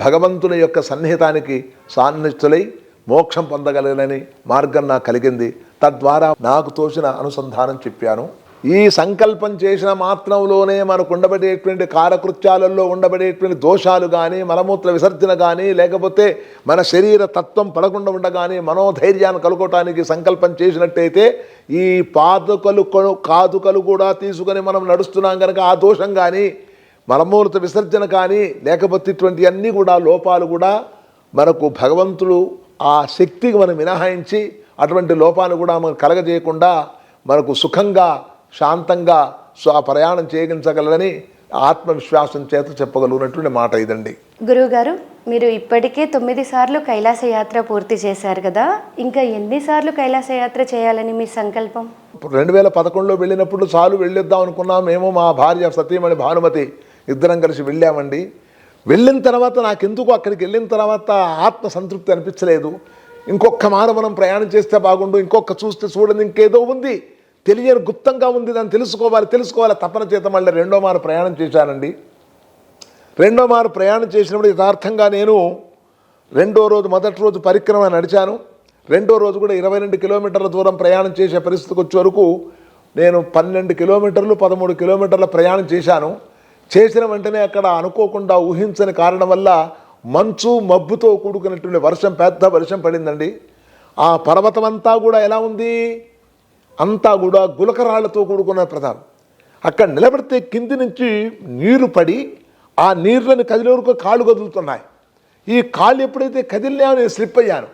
భగవంతుని యొక్క సన్నిహితానికి సాన్నిహితులై మోక్షం పొందగలనని మార్గం నాకు కలిగింది. తద్వారా నాకు తోచిన అనుసంధానం చెప్పాను. ఈ సంకల్పం చేసిన మాత్రంలోనే మనకు ఉండబడేటువంటి కారకృత్యాలలో ఉండబడేటువంటి దోషాలు కానీ మలమూత్ర విసర్జన కానీ లేకపోతే మన శరీర తత్వం పడకుండా ఉండగానే మనోధైర్యాన్ని కలుగొనడానికి సంకల్పం చేసినట్టయితే ఈ కాదుకలు కూడా తీసుకొని మనం నడుస్తున్నాం కనుక ఆ దోషం కానీ మలమూత్ర విసర్జన కానీ లేకపోతే ఇటువంటి అన్నీ కూడా లోపాలు కూడా మనకు భగవంతుడు ఆ శక్తికి మనం మినహాయించి అటువంటి లోపాన్ని కూడా మనం కలగజేయకుండా మనకు సుఖంగా శాంతంగా ఆ ప్రయాణం చేయగలగలని ఆత్మవిశ్వాసం చేత చెప్పగలిగినటువంటి మాట ఇదండి. గురువుగారు, మీరు ఇప్పటికే 9 సార్లు కైలాస యాత్ర పూర్తి చేశారు కదా, ఇంకా ఎన్నిసార్లు కైలాస యాత్ర చేయాలని మీ సంకల్పం? 2011లో వెళ్ళినప్పుడు చాలు వెళ్ళొద్దాం అనుకున్నాం. మేము మా భార్య సతీమణి భానుమతి ఇద్దరం కలిసి వెళ్ళామండి. వెళ్ళిన తర్వాత నాకెందుకు అక్కడికి వెళ్ళిన తర్వాత ఆత్మ సంతృప్తి అనిపించలేదు. ఇంకొక మారు మనం ప్రయాణం చేస్తే బాగుండు, ఇంకొక చూస్తే చూడండి ఇంకేదో ఉంది, తెలియని గుప్తంగా ఉంది, దాన్ని తెలుసుకోవాలి తపన చేత మళ్ళీ 2వ మారు ప్రయాణం చేశానండి. 2వ మారు ప్రయాణం చేసినప్పుడు యథార్థంగా నేను 2వ రోజు మొదటి రోజు పరిక్రమ నడిచాను. రెండో రోజు కూడా 22 కిలోమీటర్ల దూరం ప్రయాణం చేసే పరిస్థితికి వచ్చే వరకు నేను 12 కిలోమీటర్లు 13 కిలోమీటర్ల ప్రయాణం చేశాను. చేసిన వెంటనే అక్కడ అనుకోకుండా ఊహించని కారణం వల్ల మంచు మబ్బుతో కూడుకున్నటువంటి వర్షం, పెద్ద వర్షం పడిందండి. ఆ పర్వతం అంతా కూడా ఎలా ఉంది, అంతా కూడా గులకరాళ్లతో కూడుకున్న ప్రధానం. అక్కడ నిలబడితే కింది నుంచి నీరు పడి ఆ నీళ్ళని కదిలే వరకు కాళ్ళు కదులుతున్నాయి. ఈ కాళ్ళు ఎప్పుడైతే కదిలినాయో నేను స్లిప్ అయ్యాను.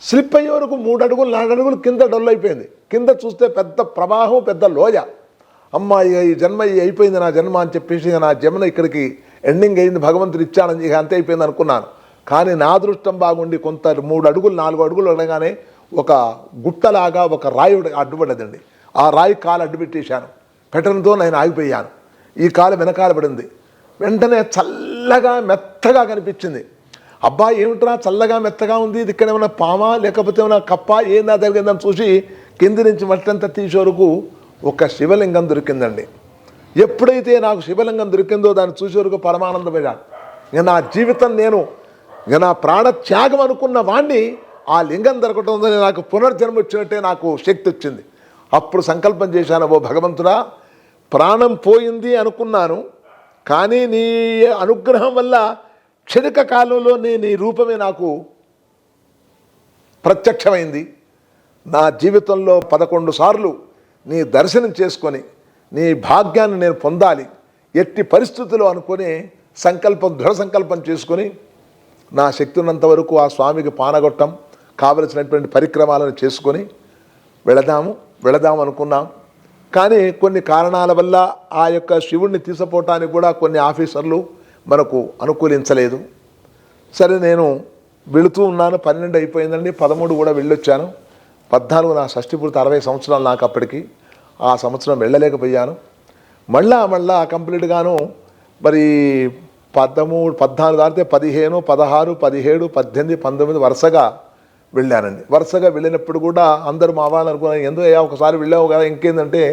స్లిప్ అయ్యే వరకు 3 అడుగులు 4 అడుగులు కింద డొల్లైపోయింది. కింద చూస్తే పెద్ద ప్రవాహం, పెద్ద లోయ. అమ్మ ఈ జన్మ అయిపోయింది నా జన్మ అని చెప్పేసి నా జన్మ ఇక్కడికి ఎండింగ్ అయింది, భగవంతుడు ఇచ్చానని ఇక అంతే అయిపోయింది అనుకున్నాను. కానీ నా అదృష్టం బాగుండి కొంత 3 అడుగులు 4 అడుగులు అనగానే ఒక గుట్టలాగా ఒక రాయి అడ్డుపడ్డదండి. ఆ రాయి కాలు అడ్డుపెట్టేశాను. పెట్టడంతో నేను ఆగిపోయాను. ఈ కాలు వెనకాల పడింది. వెంటనే చల్లగా మెత్తగా కనిపించింది. అబ్బా ఏమిట్రా చల్లగా మెత్తగా ఉంది, ఇది ఇక్కడ ఏమైనా పామా లేకపోతే ఏమైనా కప్ప ఏందా జరిగిందని చూసి కింది నుంచి మట్టంతా తీసే వరకు ఒక శివలింగం దొరికిందండి. ఎప్పుడైతే నాకు శివలింగం దొరికిందో దాన్ని చూసే వరకు పరమానందమయ్యాను. ఇక నా జీవితం నేను ఇక నా ప్రాణత్యాగం అనుకున్న వాణ్ణి ఆ లింగం దొరకటంతో నాకు పునర్జన్మ వచ్చినట్టే నాకు శక్తి వచ్చింది. అప్పుడు సంకల్పం చేశాను, ఓ భగవంతుడా ప్రాణం పోయింది అనుకున్నాను, కానీ నీ అనుగ్రహం వల్ల క్షణిక కాలంలో నీ రూపమే నాకు ప్రత్యక్షమైంది. నా జీవితంలో 11 సార్లు నీ దర్శనం చేసుకొని నీ భాగ్యాన్ని నేను పొందాలి ఎట్టి పరిస్థితుల్లో అనుకొని దృఢ సంకల్పం చేసుకొని నా శక్తి ఉన్నంత వరకు ఆ స్వామికి పానగొట్టం కావలసినటువంటి పరిక్రమాలను చేసుకొని వెళదాము అనుకున్నాం. కానీ కొన్ని కారణాల వల్ల ఆ యొక్క శివుణ్ణి తీసుకుపోవటానికి కూడా కొన్ని ఆఫీసర్లు మనకు అనుకూలించలేదు. సరే నేను వెళుతూ ఉన్నాను. 12 అయిపోయిందండి, 13 కూడా వెళ్ళొచ్చాను. 14 నా షష్ఠి పూర్తి 60 సంవత్సరాలు నాకు అప్పటికి. ఆ సంవత్సరం వెళ్ళలేకపోయాను. మళ్ళా కంప్లీట్గాను మరి 13, 14 దాటితే 15, 16, 17, 18, 19 వరుసగా వెళ్ళానండి. వరుసగా వెళ్ళినప్పుడు కూడా అందరూ మా వాళ్ళు అనుకున్నాను, ఎందుకు ఒకసారి వెళ్ళావు కదా ఇంకేందంటే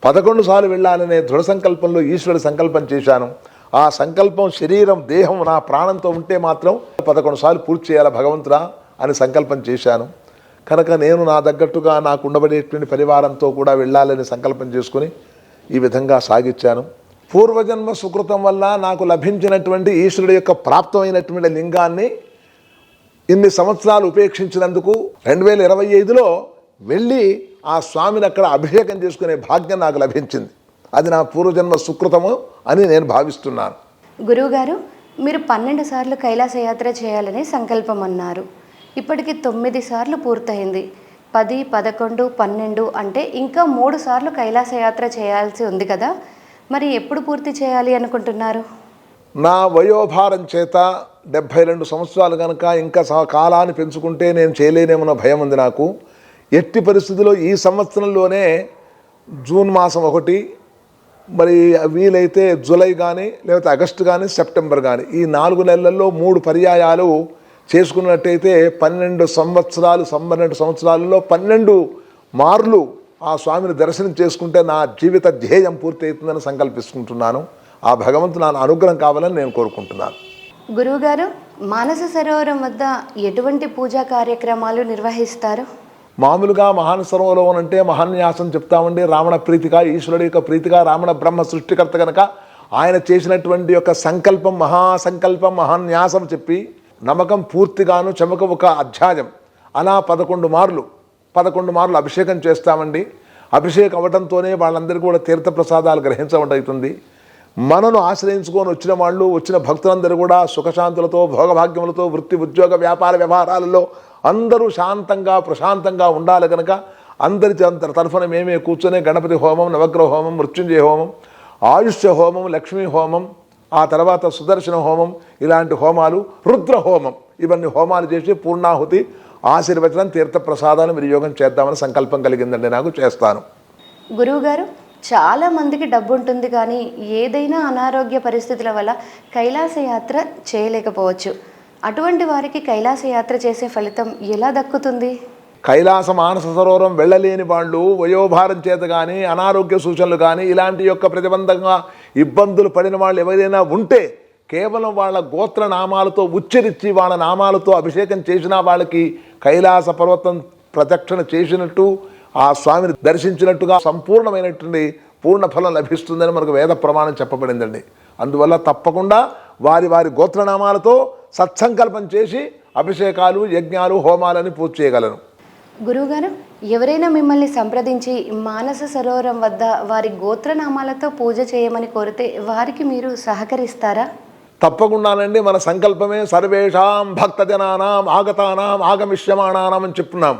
11 సార్లు వెళ్ళాలనే దృఢ సంకల్పంలో ఈశ్వరుడు సంకల్పం చేశాను. ఆ సంకల్పం శరీరం దేహం నా ప్రాణంతో ఉంటే మాత్రం 11 సార్లు పూర్తి చేయాలి భగవంతుడా అని సంకల్పం చేశాను. కనుక నేను నా తగ్గట్టుగా నాకు ఉండబడేటువంటి పరివారంతో కూడా వెళ్ళాలని సంకల్పం చేసుకుని ఈ విధంగా సాగించాను. పూర్వజన్మ సుకృతం వల్ల నాకు లభించినటువంటి ఈశ్వరుడు యొక్క ప్రాప్తమైనటువంటి లింగాన్ని ఇన్ని సంవత్సరాలు ఉపేక్షించినందుకు 2025లో వెళ్ళి ఆ స్వామిని అక్కడ అభిషేకం చేసుకునే భాగ్యం నాకు లభించింది. అది నా పూర్వజన్మ సుకృతము అని నేను భావిస్తున్నాను. గురువుగారు, మీరు 12 సార్లు కైలాస యాత్ర చేయాలని సంకల్పం అన్నారు. ఇప్పటికి 9 సార్లు పూర్తయింది. 10, 11, 12 అంటే ఇంకా 3 సార్లు కైలాస యాత్ర చేయాల్సి ఉంది కదా, మరి ఎప్పుడు పూర్తి చేయాలి అనుకుంటున్నారు? నా వయోభారం చేత 72 సంవత్సరాలు కనుక ఇంకా కాలాన్ని పెంచుకుంటే నేను చేయలేనేమన్న భయం ఉంది నాకు. ఎట్టి పరిస్థితుల్లో ఈ సంవత్సరంలోనే జూన్ మాసం 1, మరి వీలైతే జూలై కానీ లేకపోతే ఆగస్టు కానీ సెప్టెంబర్ కానీ ఈ 4 నెలల్లో 3 పర్యాయాలు చేసుకున్నట్టయితే 12 సంవత్సరాలలో 12 మార్లు ఆ స్వామిని దర్శనం చేసుకుంటే నా జీవిత ధ్యేయం పూర్తి అవుతుందని సంకల్పిస్తుంటున్నాను. ఆ భగవంతుడు నా అనుగ్రహం కావాలని నేను కోరుకుంటున్నాను. గురువుగారు, మానస సరోవరం వద్ద ఎటువంటి పూజా కార్యక్రమాలు నిర్వహిస్తారు? మామూలుగా మహాన్ సరోవరం అంటే మహాన్యాసం చెప్తామండి. రావణ ప్రీతిగా, ఈశ్వరుడి యొక్క ప్రీతిగా, రావణ బ్రహ్మ సృష్టికర్త కనుక ఆయన చేసినటువంటి యొక్క సంకల్పం మహాసంకల్పం మహాన్యాసం చెప్పి నమ్మకం పూర్తిగాను చెమక ఒక అధ్యాయం అలా 11 మార్లు అభిషేకం చేస్తామండి. అభిషేకం అవ్వడంతోనే వాళ్ళందరికీ కూడా తీర్థప్రసాదాలు గ్రహించడం అవుతుంది. మనను ఆశ్రయించుకొని వచ్చిన వాళ్ళు, వచ్చిన భక్తులందరూ కూడా సుఖశాంతులతో, భోగభాగ్యములతో, వృత్తి ఉద్యోగ వ్యాపార వ్యవహారాలలో అందరూ శాంతంగా ప్రశాంతంగా ఉండాలి కనుక అందరి తరఫున మేమే కూర్చొని గణపతి హోమం, నవగ్రహ హోమం, మృత్యుంజయ హోమం, ఆయుష్య హోమం, లక్ష్మీ హోమం, ఆ తర్వాత సుదర్శన హోమం, ఇలాంటి హోమాలు, రుద్ర హోమం, ఇవన్నీ హోమాలు చేసి పూర్ణాహుతి ఆశీర్వచనం తీర్థప్రసాదాలు వినియోగం చేద్దామని సంకల్పం కలిగిందండి నాకు. చేస్తాను. గురువుగారు, చాలా మందికి డబ్బు ఉంటుంది కానీ ఏదైనా అనారోగ్య పరిస్థితుల వల్ల కైలాస యాత్ర చేయలేకపోవచ్చు. అటువంటి వారికి కైలాస యాత్ర చేసే ఫలితం ఎలా దక్కుతుంది? కైలాస మానస సరోవరం వెళ్ళలేని వాళ్ళు, వయోభారం చేత కానీ అనారోగ్య సూచనలు కానీ ఇలాంటి యొక్క ప్రతిబంధంగా ఇబ్బందులు పడిన వాళ్ళు ఎవరైనా ఉంటే కేవలం వాళ్ళ గోత్ర నామాలతో ఉచ్చరించి వాళ్ళ నామాలతో అభిషేకం చేసినా వాళ్ళకి కైలాస పర్వతం ప్రదక్షిణ చేసినట్టు ఆ స్వామిని దర్శించినట్టుగా సంపూర్ణమైనటువంటి పూర్ణ ఫలం లభిస్తుందని మనకు వేద ప్రమాణం చెప్పబడిందండి. అందువల్ల తప్పకుండా వారి వారి గోత్రనామాలతో సత్సంకల్పం చేసి అభిషేకాలు, యజ్ఞాలు, హోమాలని పూర్తి చేయగలను. గురువుగారు, ఎవరైనా మిమ్మల్ని సంప్రదించి మానస సరోవరం వద్ద వారి గోత్రనామాలతో పూజ చేయమని కోరితే వారికి మీరు సహకరిస్తారా? తప్పకుండానండి. మన సంకల్పమే సర్వేషాం భక్తజనానాం ఆగతానాం ఆగమిష్యమాణానాం అని చెప్తున్నాం.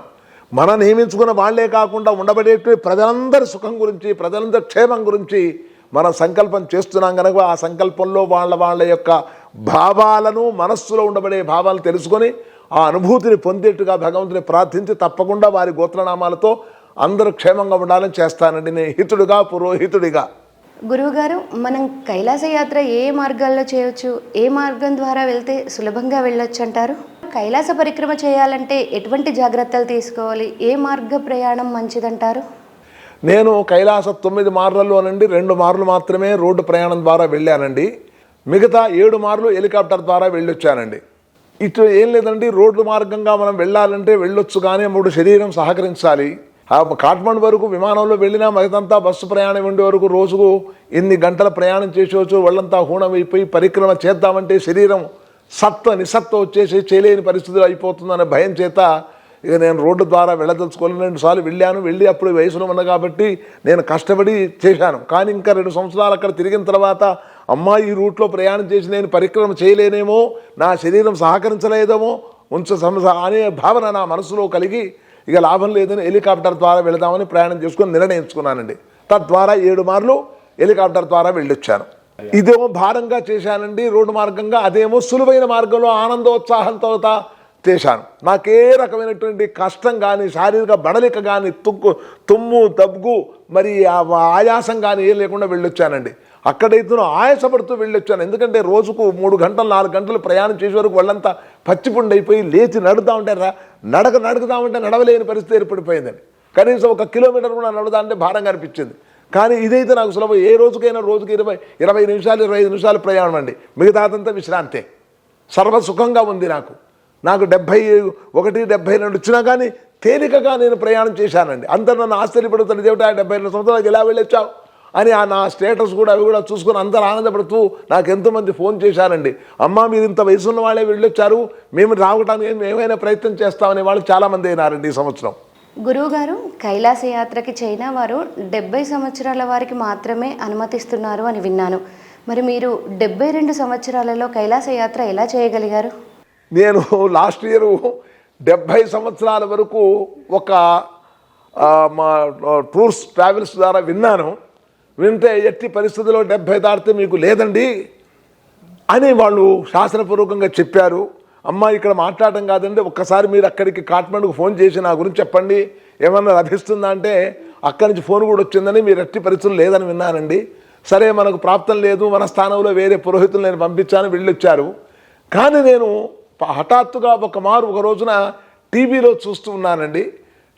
మనం నియమించుకున్న వాళ్లే కాకుండా ఉండబడేటి ప్రజలందరి సుఖం గురించి, ప్రజలందరి క్షేమం గురించి మనం సంకల్పం చేస్తున్నాం కనుక ఆ సంకల్పంలో వాళ్ళ యొక్క భావాలను, మనస్సులో ఉండబడే భావాలను తెలుసుకొని ఆ అనుభూతిని పొందేట్టుగా భగవంతుని ప్రార్థించి తప్పకుండా వారి గోత్రనామాలతో అందరూ క్షేమంగా ఉండాలని చేస్తానండి, నేను హితుడిగా, పురోహితుడిగా. గురువుగారు, మనం కైలాస యాత్ర ఏ మార్గాల్లో చేయొచ్చు, ఏ మార్గం ద్వారా వెళ్తే సులభంగా వెళ్ళొచ్చు అంటారు? కైలాస పరిక్రమ చేయాలంటే ఎటువంటి జాగ్రత్తలు తీసుకోవాలి, ఏ మార్గ ప్రయాణం మంచిదంటారు? నేను కైలాస 9 మార్లలోనండి 2 మార్లు మాత్రమే రోడ్డు ప్రయాణం ద్వారా వెళ్ళానండి. మిగతా 7 మార్లు హెలికాప్టర్ ద్వారా వెళ్ళొచ్చానండి. ఇటు ఏం లేదండి, రోడ్డు మార్గంగా మనం వెళ్ళాలంటే వెళ్ళొచ్చు, కానీ అప్పుడు శరీరం సహకరించాలి. కాఠ్మండు వరకు విమానంలో వెళ్ళినా మిగతంతా బస్సు ప్రయాణం ఉండే వరకు రోజుకు ఎన్ని గంటల ప్రయాణం చేసేవచ్చు. వాళ్ళంతా హూణమైపోయి పరిక్రమ చేద్దామంటే శరీరం నిస్సత్వ వచ్చేసి చేయలేని పరిస్థితులు అయిపోతుందనే భయం చేత ఇక నేను రోడ్డు ద్వారా వెళ్ళదలుచుకోలేను. 2 సార్లు వెళ్ళి అప్పుడు వయసులో ఉన్నా కాబట్టి నేను కష్టపడి చేశాను. కానీ ఇంకా 2 సంవత్సరాలు అక్కడ తిరిగిన తర్వాత అమ్మా ఈ రూట్లో ప్రయాణం చేసి నేను పరిక్రమ చేయలేనేమో, నా శరీరం సహకరించలేదేమో అనే భావన నా మనసులో కలిగి ఇక లాభం లేదని హెలికాప్టర్ ద్వారా వెళదామని ప్రయాణం చేసుకొని నిర్ణయించుకున్నానండి. తద్వారా 7 మార్లు హెలికాప్టర్ ద్వారా వెళ్ళొచ్చాను. ఇదేమో భారంగా చేశానండి రోడ్డు మార్గంగా, అదేమో సులువైన మార్గంలో ఆనందోత్సాహంతో చేశాను. నాకే రకమైనటువంటి కష్టం కానీ, శారీరక బడలిక కానీ, తుమ్ము దగ్గు మరి ఆయాసం కానీ ఏం లేకుండా వెళ్ళొచ్చానండి. అక్కడైతే ఆయాసపడుతూ వెళ్ళొచ్చాను. ఎందుకంటే రోజుకు 3 గంటలు 4 గంటలు ప్రయాణం చేసే వరకు వాళ్ళంతా పచ్చిపుండి అయిపోయి లేచి నడుద్దామంటే నడుకుదామంటే నడవలేని పరిస్థితి ఏర్పడిపోయిందండి. కనీసం 1 కిలోమీటర్ కూడా నడుదామంటే భారంగా అనిపించింది. కానీ ఇదైతే నాకు సులభం. ఏ రోజుకైనా రోజుకి 20 నిమిషాలు 25 నిమిషాలు ప్రయాణం అండి, మిగతాదంతా విశ్రాంతే. సర్వసుఖంగా ఉంది నాకు 71 72 వచ్చినా కానీ తేలికగా నేను ప్రయాణం చేశానండి. అందరూ నన్ను ఆశ్చర్యపడుతుంది, దేవుడు 72 సంవత్సరాలకు ఎలా వెళ్ళొచ్చావు అని నా స్టేటస్ కూడా అవి కూడా చూసుకొని అందరూ ఆనందపడుతూ నాకు ఎంతోమంది ఫోన్ చేశారండి. అమ్మ మీరు ఇంత వయసున్న వాళ్ళే వెళ్ళొచ్చారు, మేము రావడానికి ఏమైనా ప్రయత్నం చేస్తామనే వాళ్ళు చాలామంది అయినారండి ఈ సంవత్సరం. గురువుగారు, కైలాస యాత్రకి చైనా వారు 70 సంవత్సరాల వారికి మాత్రమే అనుమతిస్తున్నారు అని విన్నాను. మరి మీరు 72 సంవత్సరాలలో కైలాస యాత్ర ఎలా చేయగలిగారు? నేను లాస్ట్ ఇయర్ 70 సంవత్సరాల వరకు ఒక మా టూర్స్ ట్రావెల్స్ ద్వారా వింటే ఎట్టి పరిస్థితుల్లో 70 దాటితే మీకు లేదండి అని వాళ్ళు శాసనపూర్వకంగా చెప్పారు. అమ్మ ఇక్కడ మాట్లాడటం కాదండి, ఒక్కసారి మీరు అక్కడికి కాఠ్మండుకు ఫోన్ చేసి నా గురించి చెప్పండి, ఏమన్నా లభిస్తుందా అంటే అక్కడి నుంచి ఫోన్ కూడా వచ్చిందని, మీరు ఎట్టి పరిస్థితులు లేదని విన్నానండి. సరే మనకు ప్రాప్తం లేదు, మన స్థానంలో వేరే పురోహితులు నేను పంపించాను, వెళ్ళొచ్చారు. కానీ నేను హఠాత్తుగా ఒక రోజున టీవీలో చూస్తూ ఉన్నానండి.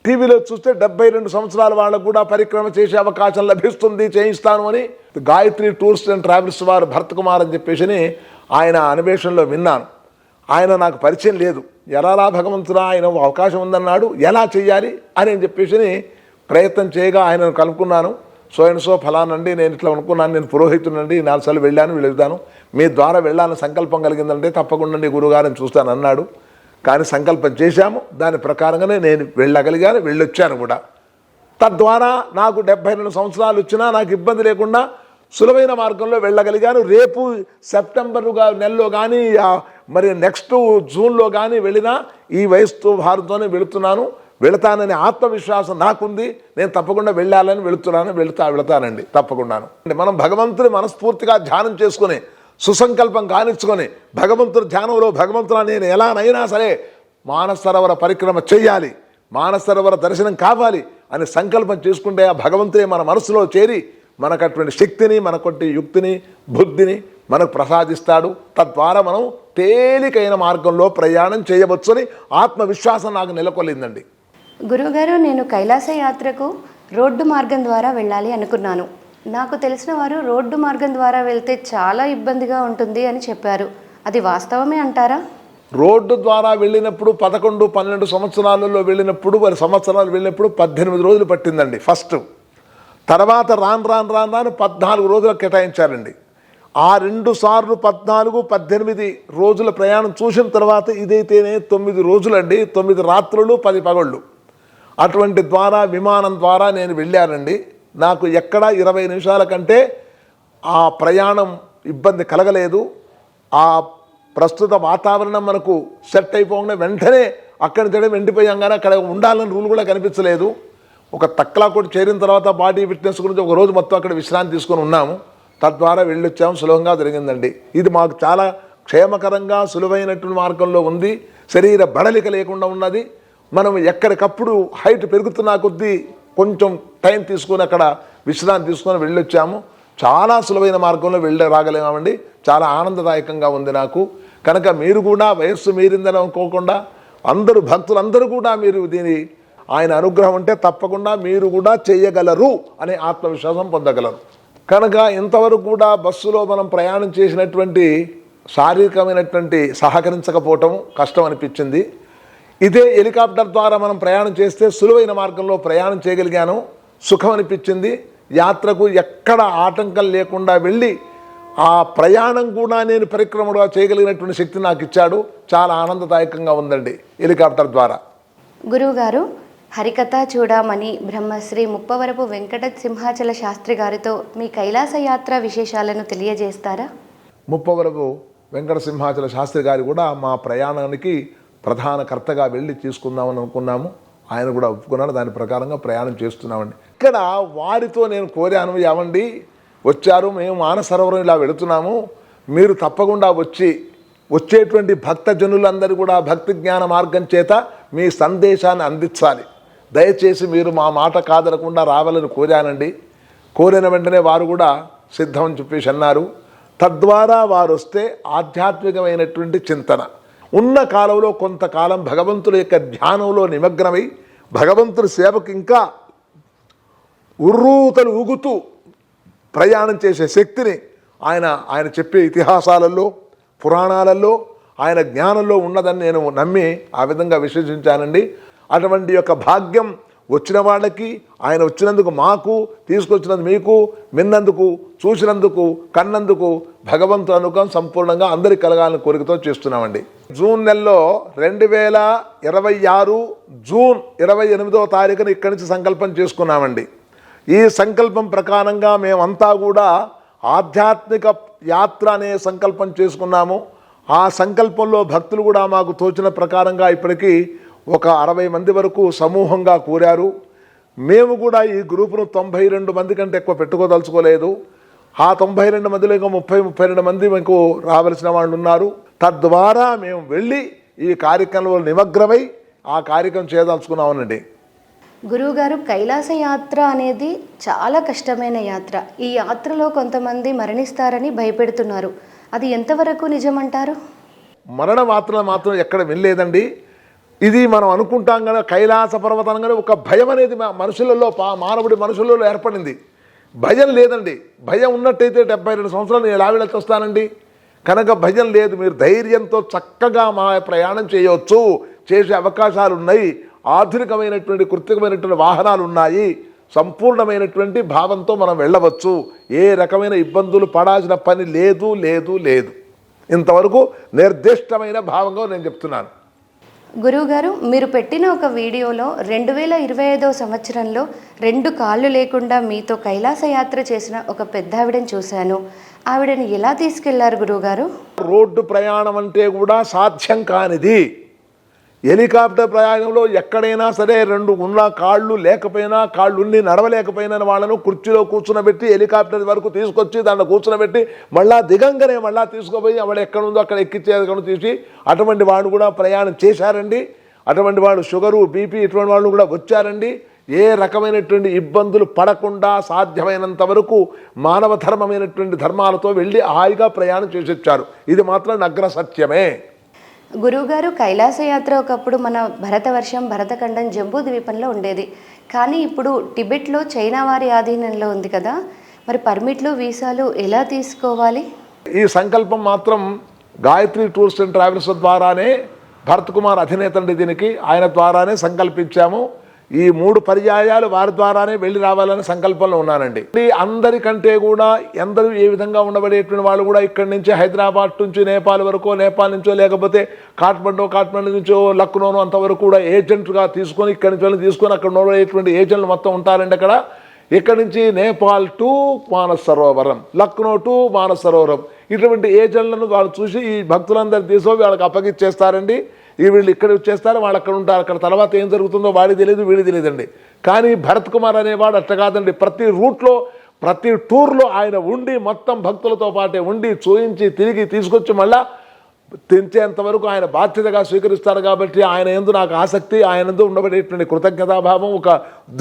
టీవీలో చూస్తే 72 సంవత్సరాల వాళ్ళకు కూడా పరిక్రమ చేసే అవకాశం లభిస్తుంది, చేయిస్తాను అని గాయత్రి టూర్స్ అండ్ ట్రావెల్స్ వారు భరత్ కుమార్ అని చెప్పేసి ఆయన అన్వేషణలో విన్నాను. ఆయన నాకు పరిచయం లేదు. ఎలా భగవంతుడా ఆయన అవకాశం ఉందన్నాడు, ఎలా చెయ్యాలి అని చెప్పేసి ప్రయత్నం చేయగా ఆయనను కలుపుకున్నాను. సో ఫలానండి, నేను ఇట్లా అనుకున్నాను, నేను పురోహితునండి, 4 సార్లు వెళ్తాను, మీ ద్వారా వెళ్ళాలని సంకల్పం కలిగిందంటే తప్పకుండా గురుగారిని చూస్తాను అన్నాడు. కానీ సంకల్పం చేశాము, దాని ప్రకారంగానే నేను వెళ్ళొచ్చాను కూడా. తద్వారా నాకు 72 సంవత్సరాలు వచ్చినా నాకు ఇబ్బంది లేకుండా సులభమైన మార్గంలో వెళ్ళగలిగాను. రేపు సెప్టెంబర్ నెలలో కానీ మరి నెక్స్ట్ జూన్లో కానీ వెళ్ళినా ఈ వయసుతో భారంతోనే వెళతాననే ఆత్మవిశ్వాసం నాకుంది. నేను తప్పకుండా వెళతానండి తప్పకుండాను. మనం భగవంతుని మనస్ఫూర్తిగా ధ్యానం చేసుకుని సుసంకల్పం కానిచ్చుకొని భగవంతుడి ధ్యానంలో భగవంతుని నేను ఎలానైనా సరే మానస సరోవర పరిక్రమ చెయ్యాలి, మానస సరోవర దర్శనం కావాలి అని సంకల్పం చేసుకుంటే ఆ భగవంతుడే మన మనసులో చేరి మనకు అటువంటి శక్తిని, మనకొట్టి యుక్తిని, బుద్ధిని మనకు ప్రసాదిస్తాడు. తద్వారా మనం తేలికైన మార్గంలో ప్రయాణం చేయవచ్చని ఆత్మవిశ్వాసం నాకు నెలకొల్లిందండి. గురువుగారు, నేను కైలాస యాత్రకు రోడ్డు మార్గం ద్వారా వెళ్ళాలి అనుకున్నాను. నాకు తెలిసిన వారు రోడ్డు మార్గం ద్వారా వెళ్తే చాలా ఇబ్బందిగా ఉంటుంది అని చెప్పారు. అది వాస్తవమే అంటారా? రోడ్డు ద్వారా వెళ్ళినప్పుడు 11, 12 సంవత్సరాలలో వెళ్ళినప్పుడు 18 రోజులు పట్టిందండి ఫస్ట్. తర్వాత రాను 14 రోజులకు కేటాయించారండి. ఆ 2 సార్లు 14, 18 రోజుల ప్రయాణం చూసిన తర్వాత ఇదైతేనే 9 రోజులండి, 9 రాత్రులు 10 పగళ్ళు. అటువంటి ద్వారా విమానం ద్వారా నేను వెళ్ళానండి. నాకు ఎక్కడ 20 నిమిషాల కంటే ఆ ప్రయాణం ఇబ్బంది కలగలేదు. ఆ ప్రస్తుత వాతావరణం మనకు సెట్ అయిపోగానే వెంటనే అక్కడి నుంచి వెండిపోయాం, కానీ అక్కడ ఉండాలని రూల్ కూడా కనిపించలేదు. ఒక తక్లాకోట చేరిన తర్వాత బాడీ ఫిట్నెస్ గురించి ఒక రోజు మొత్తం అక్కడ విశ్రాంతి తీసుకొని ఉన్నాము. తద్వారా వెళ్ళొచ్చాము, సులభంగా జరిగిందండి. ఇది మాకు చాలా క్షేమకరంగా సులువైనటువంటి మార్గంలో ఉంది. శరీర బడలిక లేకుండా ఉన్నది. మనం ఎక్కడికప్పుడు హైట్ పెరుగుతున్న కొద్దీ కొంచెం టైం తీసుకొని అక్కడ విశ్రాంతి తీసుకొని వెళ్ళొచ్చాము. చాలా సులువైన మార్గంలో రాగలేమండి. చాలా ఆనందదాయకంగా ఉంది నాకు. కనుక మీరు కూడా వయస్సు మీరిందని అనుకోకుండా అందరూ భక్తులందరూ కూడా మీరు దీని ఆయన అనుగ్రహం ఉంటే తప్పకుండా మీరు కూడా చేయగలరు అనే ఆత్మవిశ్వాసం పొందగలరు. కనుక ఇంతవరకు కూడా బస్సులో మనం ప్రయాణం చేసినటువంటి శారీరకమైనటువంటి సహకరించకపోవటం కష్టం అనిపించింది. ఇదే హెలికాప్టర్ ద్వారా మనం ప్రయాణం చేస్తే సులువైన మార్గంలో ప్రయాణం చేయగలిగాను, సుఖం అనిపించింది. యాత్రకు ఎక్కడ ఆటంకం లేకుండా వెళ్ళి ఆ ప్రయాణం కూడా నేను పరిక్రమగా చేయగలిగినటువంటి శక్తి నాకు ఇచ్చాడు. చాలా ఆనందదాయకంగా ఉందండి హెలికాప్టర్ ద్వారా. గురువుగారు, హరికథ చూడమని బ్రహ్మశ్రీ ముప్పవరపు వెంకట సింహాచల శాస్త్రి గారితో మీ కైలాస యాత్ర విశేషాలను తెలియజేస్తారా? ముప్పవరపు వెంకట సింహాచల శాస్త్రి గారు కూడా మా ప్రయాణానికి ప్రధాన కర్తగా వెళ్ళి తీసుకుందామని అనుకున్నాము. ఆయన కూడా ఒప్పుకున్నాడు. దాని ప్రకారంగా ప్రయాణం చేస్తున్నామండి. ఇక్కడ వారితో నేను కోరాను, ఏమండి వచ్చారు, మేము మానస సరోవరం ఇలా వెళుతున్నాము, మీరు తప్పకుండా వచ్చేటువంటి భక్తజనులందరూ కూడా భక్తి జ్ఞాన మార్గం చేత మీ సందేశాన్ని అందించాలి. దయచేసి మీరు మా మాట కాదనకుండా రావాలని కోరానండి. కోరిన వెంటనే వారు కూడా సిద్ధం అని చెప్పేసి అన్నారు. తద్వారా వారు వస్తే ఆధ్యాత్మికమైనటువంటి చింతన ఉన్న కాలంలో కొంతకాలం భగవంతుడి యొక్క ధ్యానంలో నిమగ్నమై భగవంతుడి సేవకు ఇంకా ఉర్రూతలు ఊగుతూ ప్రయాణం చేసే శక్తిని ఆయన చెప్పే ఇతిహాసాలలో పురాణాలలో ఆయన జ్ఞానంలో ఉన్నదని నేను నమ్మి ఆ విధంగా విశ్వసించానండి. అటువంటి యొక్క భాగ్యం వచ్చిన వాళ్ళకి, ఆయన వచ్చినందుకు మాకు, తీసుకొచ్చినందుకు మీకు, విన్నందుకు, చూసినందుకు, కన్నందుకు భగవంతుడు అనుగ్రహం సంపూర్ణంగా అందరికి కలగాలని కోరికతో చేస్తున్నామండి. జూన్ నెలలో 2026 జూన్ 28వ తారీఖున ఇక్కడి నుంచి సంకల్పం చేసుకున్నామండి. ఈ సంకల్పం ప్రకారంగా మేమంతా కూడా ఆధ్యాత్మిక యాత్ర అనే సంకల్పం చేసుకున్నాము. ఆ సంకల్పంలో భక్తులు కూడా మాకు తోచిన ప్రకారంగా ఇప్పటికీ ఒక 60 మంది వరకు సమూహంగా కూరారు. మేము కూడా ఈ గ్రూపును 92 మంది కంటే ఎక్కువ పెట్టుకోదలుచుకోలేదు. ఆ 92 మందిలో ఇంకా 32 మంది మీకు రావాల్సిన వాళ్ళు ఉన్నారు. తద్వారా మేము వెళ్ళి ఈ కార్యక్రమంలో నిమగ్నమై ఆ కార్యక్రమం చేయదలుచుకున్నామనండి. గురువుగారు, కైలాస యాత్ర అనేది చాలా కష్టమైన యాత్ర. ఈ యాత్రలో కొంతమంది మరణిస్తారని భయపెడుతున్నారు. అది ఎంతవరకు నిజమంటారు? మరణ వార్తలు మాత్రం ఎక్కడ వినలేదండి. ఇది మనం అనుకుంటాం కదా, కైలాస పర్వతం అనగానే ఒక భయం అనేది మనుషులలో మానవుడి మనుషులలో ఏర్పడింది. భయం లేదండి. భయం ఉన్నట్టయితే 72 సంవత్సరాలు నేను ఎలా వెళ్ళి వస్తానండి. కనుక భయం లేదు. మీరు ధైర్యంతో చక్కగా మా ప్రయాణం చేయవచ్చు, చేసే అవకాశాలు ఉన్నాయి. ఆధునికమైనటువంటి కృత్రికమైనటువంటి వాహనాలు ఉన్నాయి. సంపూర్ణమైనటువంటి భావంతో మనం వెళ్ళవచ్చు. ఏ రకమైన ఇబ్బందులు పడాల్సిన పని లేదు లేదు లేదు. ఇంతవరకు నిర్దిష్టమైన భావంగా నేను చెప్తున్నాను. గురువుగారు, మీరు పెట్టిన ఒక వీడియోలో 2025వ సంవత్సరంలో 2 కాళ్ళు లేకుండా మీతో కైలాస యాత్ర చేసిన ఒక పెద్ద ఆవిడని చూశాను. ఆవిడని ఎలా తీసుకెళ్లారు గురువుగారు? రోడ్డు ప్రయాణం అంటే కూడా సాధ్యం కానిది. హెలికాప్టర్ ప్రయాణంలో ఎక్కడైనా సరే 2 ఉన్న కాళ్ళు లేకపోయినా, కాళ్ళుండి నడవలేకపోయినా వాళ్ళను కుర్చీలో కూర్చునబెట్టి హెలికాప్టర్ వరకు తీసుకొచ్చి దాంట్లో కూర్చునబెట్టి మళ్ళా దిగంగానే మళ్ళా తీసుకుపోయి ఆవిడ ఎక్కడుందో అక్కడ ఎక్కించేది తీసి అటువంటి వాళ్ళు కూడా ప్రయాణం చేశారండి. అటువంటి వాళ్ళు షుగరు, బీపీ ఇటువంటి వాళ్ళు కూడా వచ్చారండి. ఏ రకమైనటువంటి ఇబ్బందులు పడకుండా సాధ్యమైనంత వరకు మానవ ధర్మమైనటువంటి ధర్మాలతో వెళ్ళి హాయిగా ప్రయాణం చేసి వచ్చారు. ఇది మాత్రం నగ్న సత్యమే. గురువుగారు, కైలాస యాత్ర ఒకప్పుడు మన భరతవర్షం, భరతఖండం, జంబూ ద్వీపంలో ఉండేది. కానీ ఇప్పుడు టిబెట్లో చైనా వారి ఆధీనంలో ఉంది కదా, మరి పర్మిట్లు, వీసాలు ఎలా తీసుకోవాలి? ఈ సంకల్పం మాత్రం గాయత్రి టూర్స్ అండ్ ట్రావెల్స్ ద్వారానే భరత్ కుమార్ అధినేత అండి దీనికి, ఆయన ద్వారానే సంకల్పించాము. ఈ 3 పర్యాయాలు వారి ద్వారానే వెళ్ళి రావాలనే సంకల్పంలో ఉన్నానండి. అందరికంటే కూడా ఎందరూ ఏ విధంగా ఉండబడేటువంటి వాళ్ళు కూడా ఇక్కడి నుంచి హైదరాబాద్ నుంచి నేపాల్ వరకు, నేపాల్ నుంచో లేకపోతే కాఠ్మండు నుంచో లక్నోను అంతవరకు కూడా ఏజెంట్గా తీసుకొని ఇక్కడి నుంచి తీసుకొని అక్కడ ఉండేటువంటి ఏజెంట్లు మొత్తం ఉంటారండి అక్కడ. ఇక్కడి నుంచి నేపాల్ టు మానస సరోవరం, లక్నో టు మానస సరోవరం, ఇటువంటి ఏజెంట్లను వాళ్ళు చూసి ఈ భక్తులందరూ తీసుకొని వాళ్ళకి అప్పగిచ్చేస్తారండి. వీళ్ళు ఇక్కడ వచ్చేస్తారు, వాళ్ళు అక్కడ ఉంటారు. అక్కడ తర్వాత ఏం జరుగుతుందో వాడికి తెలియదు, వీడికి తెలియదండి. కానీ భరత్ కుమార్ అనేవాడు అట్లా కాదండి. ప్రతి రూట్లో, ప్రతి టూర్లో ఆయన ఉండి మొత్తం భక్తులతో పాటే ఉండి చూయించి తిరిగి తీసుకొచ్చి మళ్ళా తెంచేంత వరకు ఆయన బాధ్యతగా స్వీకరిస్తారు. కాబట్టి ఆయన యందు నాకు ఆసక్తి, ఆయన యందు ఉండబడేటువంటి కృతజ్ఞతాభావం, ఒక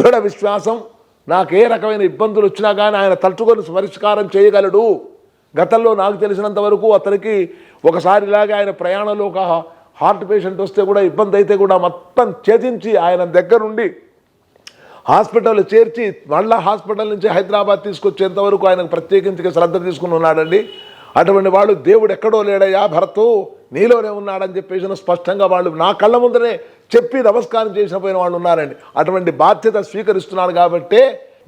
దృఢ విశ్వాసం. నాకు ఏ రకమైన ఇబ్బందులు వచ్చినా కానీ ఆయన తలుచుకొని పరిష్కారం చేయగలడు. గతంలో నాకు తెలిసినంత వరకు అతనికి ఒకసారి ఇలాగే ఆయన ప్రయాణంలో ఒక హార్ట్ పేషెంట్ వస్తే కూడా ఇబ్బంది అయితే కూడా మొత్తం ఛేదించి ఆయన దగ్గరుండి హాస్పిటల్లో చేర్చి మళ్ళా హాస్పిటల్ నుంచి హైదరాబాద్ తీసుకొచ్చేంత వరకు ఆయనకు ప్రత్యేకించి శ్రద్ధ తీసుకుని ఉన్నాడండి. అటువంటి వాళ్ళు దేవుడు ఎక్కడో లేడయ్యా భరతు, నీలోనే ఉన్నాడని చెప్పేసి స్పష్టంగా వాళ్ళు నా కళ్ళ ముందరే చెప్పి నమస్కారం చేసిన పోయిన వాళ్ళు ఉన్నారండి. అటువంటి బాధ్యత స్వీకరిస్తున్నాడు కాబట్టే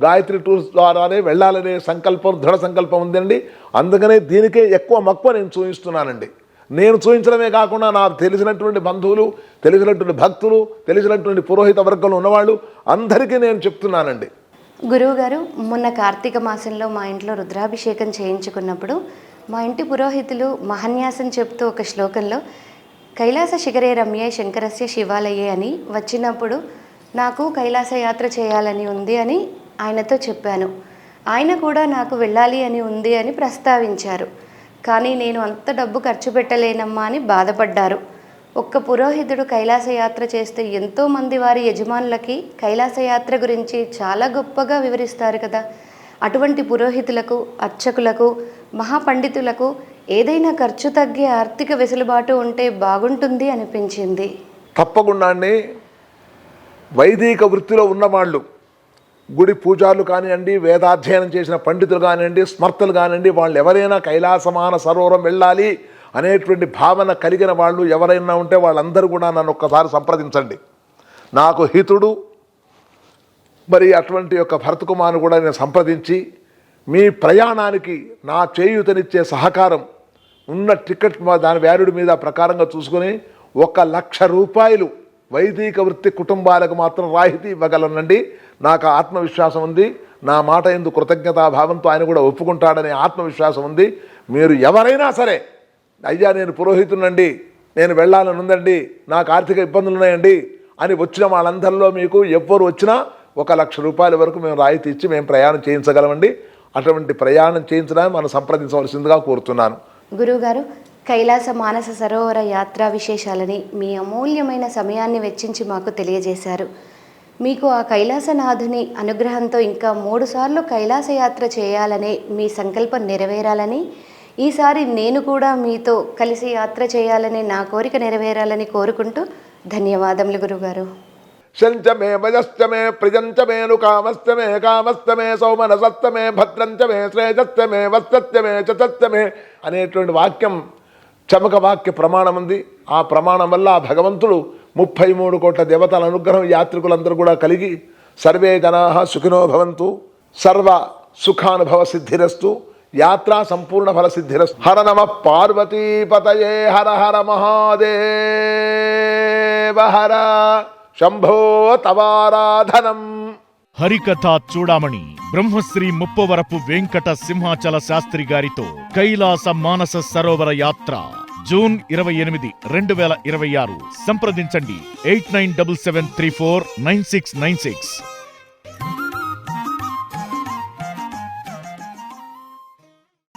గాయత్రి టూర్స్ ద్వారానే వెళ్ళాలనే సంకల్పం, దృఢ సంకల్పం ఉందండి. అందుకనే దీనికే ఎక్కువ మక్కువ నేను చూపిస్తున్నానండి. నేను చూపించడమే కాకుండా నాకు తెలిసినటువంటి బంధువులు, తెలిసినటువంటి భక్తులు, తెలిసినటువంటి పురోహిత వర్గంలో ఉన్నవాళ్ళు అందరికీ నేను చెప్తున్నానండి. గురువుగారు, మొన్న కార్తీక మాసంలో మా ఇంట్లో రుద్రాభిషేకం చేయించుకున్నప్పుడు మా ఇంటి పురోహితులు మహన్యాసం చెప్తూ ఒక శ్లోకంలో కైలాస శిఖరే రమ్యే శంకరస్య శివాలయే అని వచ్చినప్పుడు నాకు కైలాస యాత్ర చేయాలని ఉంది అని ఆయనతో చెప్పాను. ఆయన కూడా నాకు వెళ్ళాలి అని ఉంది అని ప్రస్తావించారు. కానీ నేను అంత డబ్బు ఖర్చు పెట్టలేనమ్మా అని బాధపడ్డారు. ఒక్క పురోహితుడు కైలాస యాత్ర చేస్తే ఎంతోమంది వారి యజమానులకి కైలాస యాత్ర గురించి చాలా గొప్పగా వివరిస్తారు కదా. అటువంటి పురోహితులకు, అర్చకులకు, మహాపండితులకు ఏదైనా ఖర్చు తగ్గే ఆర్థిక వెసులుబాటు ఉంటే బాగుంటుంది అనిపించింది. తప్పకుండా వైదిక వృత్తిలో ఉన్నవాళ్ళు, గుడి పూజారులు కానివ్వండి, వేదాధ్యయనం చేసిన పండితులు కానివ్వండి, స్మర్తలు కానివ్వండి, వాళ్ళు ఎవరైనా కైలాసమాన సరోవరం వెళ్ళాలి అనేటువంటి భావన కలిగిన వాళ్ళు ఎవరైనా ఉంటే వాళ్ళందరూ కూడా నన్ను ఒక్కసారి సంప్రదించండి. నాకు హితుడు మరి అటువంటి యొక్క భరత్ కుమార్ను కూడా నేను సంప్రదించి మీ ప్రయాణానికి నా చేయూతనిచ్చే సహకారం ఉన్న టికెట్ దాని వ్యాల్యూడ్ మీద ప్రకారంగా చూసుకొని 1,00,000 రూపాయలు వైదిక వృత్తి కుటుంబాలకు మాత్రం రాయితీ ఇవ్వగలనండి. నాకు ఆత్మవిశ్వాసం ఉంది. నా మాట ఎందు కృతజ్ఞతాభావంతో ఆయన కూడా ఒప్పుకుంటాడనే ఆత్మవిశ్వాసం ఉంది. మీరు ఎవరైనా సరే, అయ్యా నేను పురోహితునండి, నేను వెళ్ళాలని ఉందండి, నాకు ఆర్థిక ఇబ్బందులు ఉన్నాయండి అని వచ్చిన వాళ్ళందరిలో మీకు ఎవ్వరు వచ్చినా 1,00,000 రూపాయల వరకు మేము రాయితీ ఇచ్చి మేము ప్రయాణం చేయించగలమండి. అటువంటి ప్రయాణం చేయించడానికి మనం సంప్రదించవలసిందిగా కోరుతున్నాను. గురువుగారు, కైలాస మానస సరోవర యాత్రా విశేషాలని మీ అమూల్యమైన సమయాన్ని వెచ్చించి మాకు తెలియజేశారు. మీకు ఆ కైలాసనాథుని అనుగ్రహంతో ఇంకా 3 సార్లు కైలాస యాత్ర చేయాలనే మీ సంకల్పం నెరవేరాలని, ఈసారి నేను కూడా మీతో కలిసి యాత్ర చేయాలనే నా కోరిక నెరవేరాలని కోరుకుంటూ ధన్యవాదములు గురుగారు. శంచమే భజశ్చమే ప్రిజంచమే కామస్తమే కామస్తమే సౌమనసత్తమే భద్రంచమే శ్రేజస్తమే వత్సత్యమే చతత్యమే అనేటువంటి వాక్యం చమక వాక్య ప్రమాణం ఉంది. ఆ ప్రమాణం వల్ల ఆ భగవంతుడు 33 కోట్ల దేవతల అనుగ్రహం యాత్రికులందరూ కూడా కలిగి సర్వే జనాః సుఖినో భవంతు, సర్వ సుఖానుభవ సిద్ధిరస్తు, యాత్రా సంపూర్ణ ఫల సిద్ధిరస్తు. హర నమః పార్వతీపతయే హర హర మహాదేవ హర శంభో తవారాధనం. హరికథ చూడామణి బ్రహ్మశ్రీ ముప్పవరపు వెంకట సింహాచల శాస్త్రి గారితో కైలాస మానస సరోవర యాత్ర జూన్ 28, 2026. సంప్రదించండి 8977349696.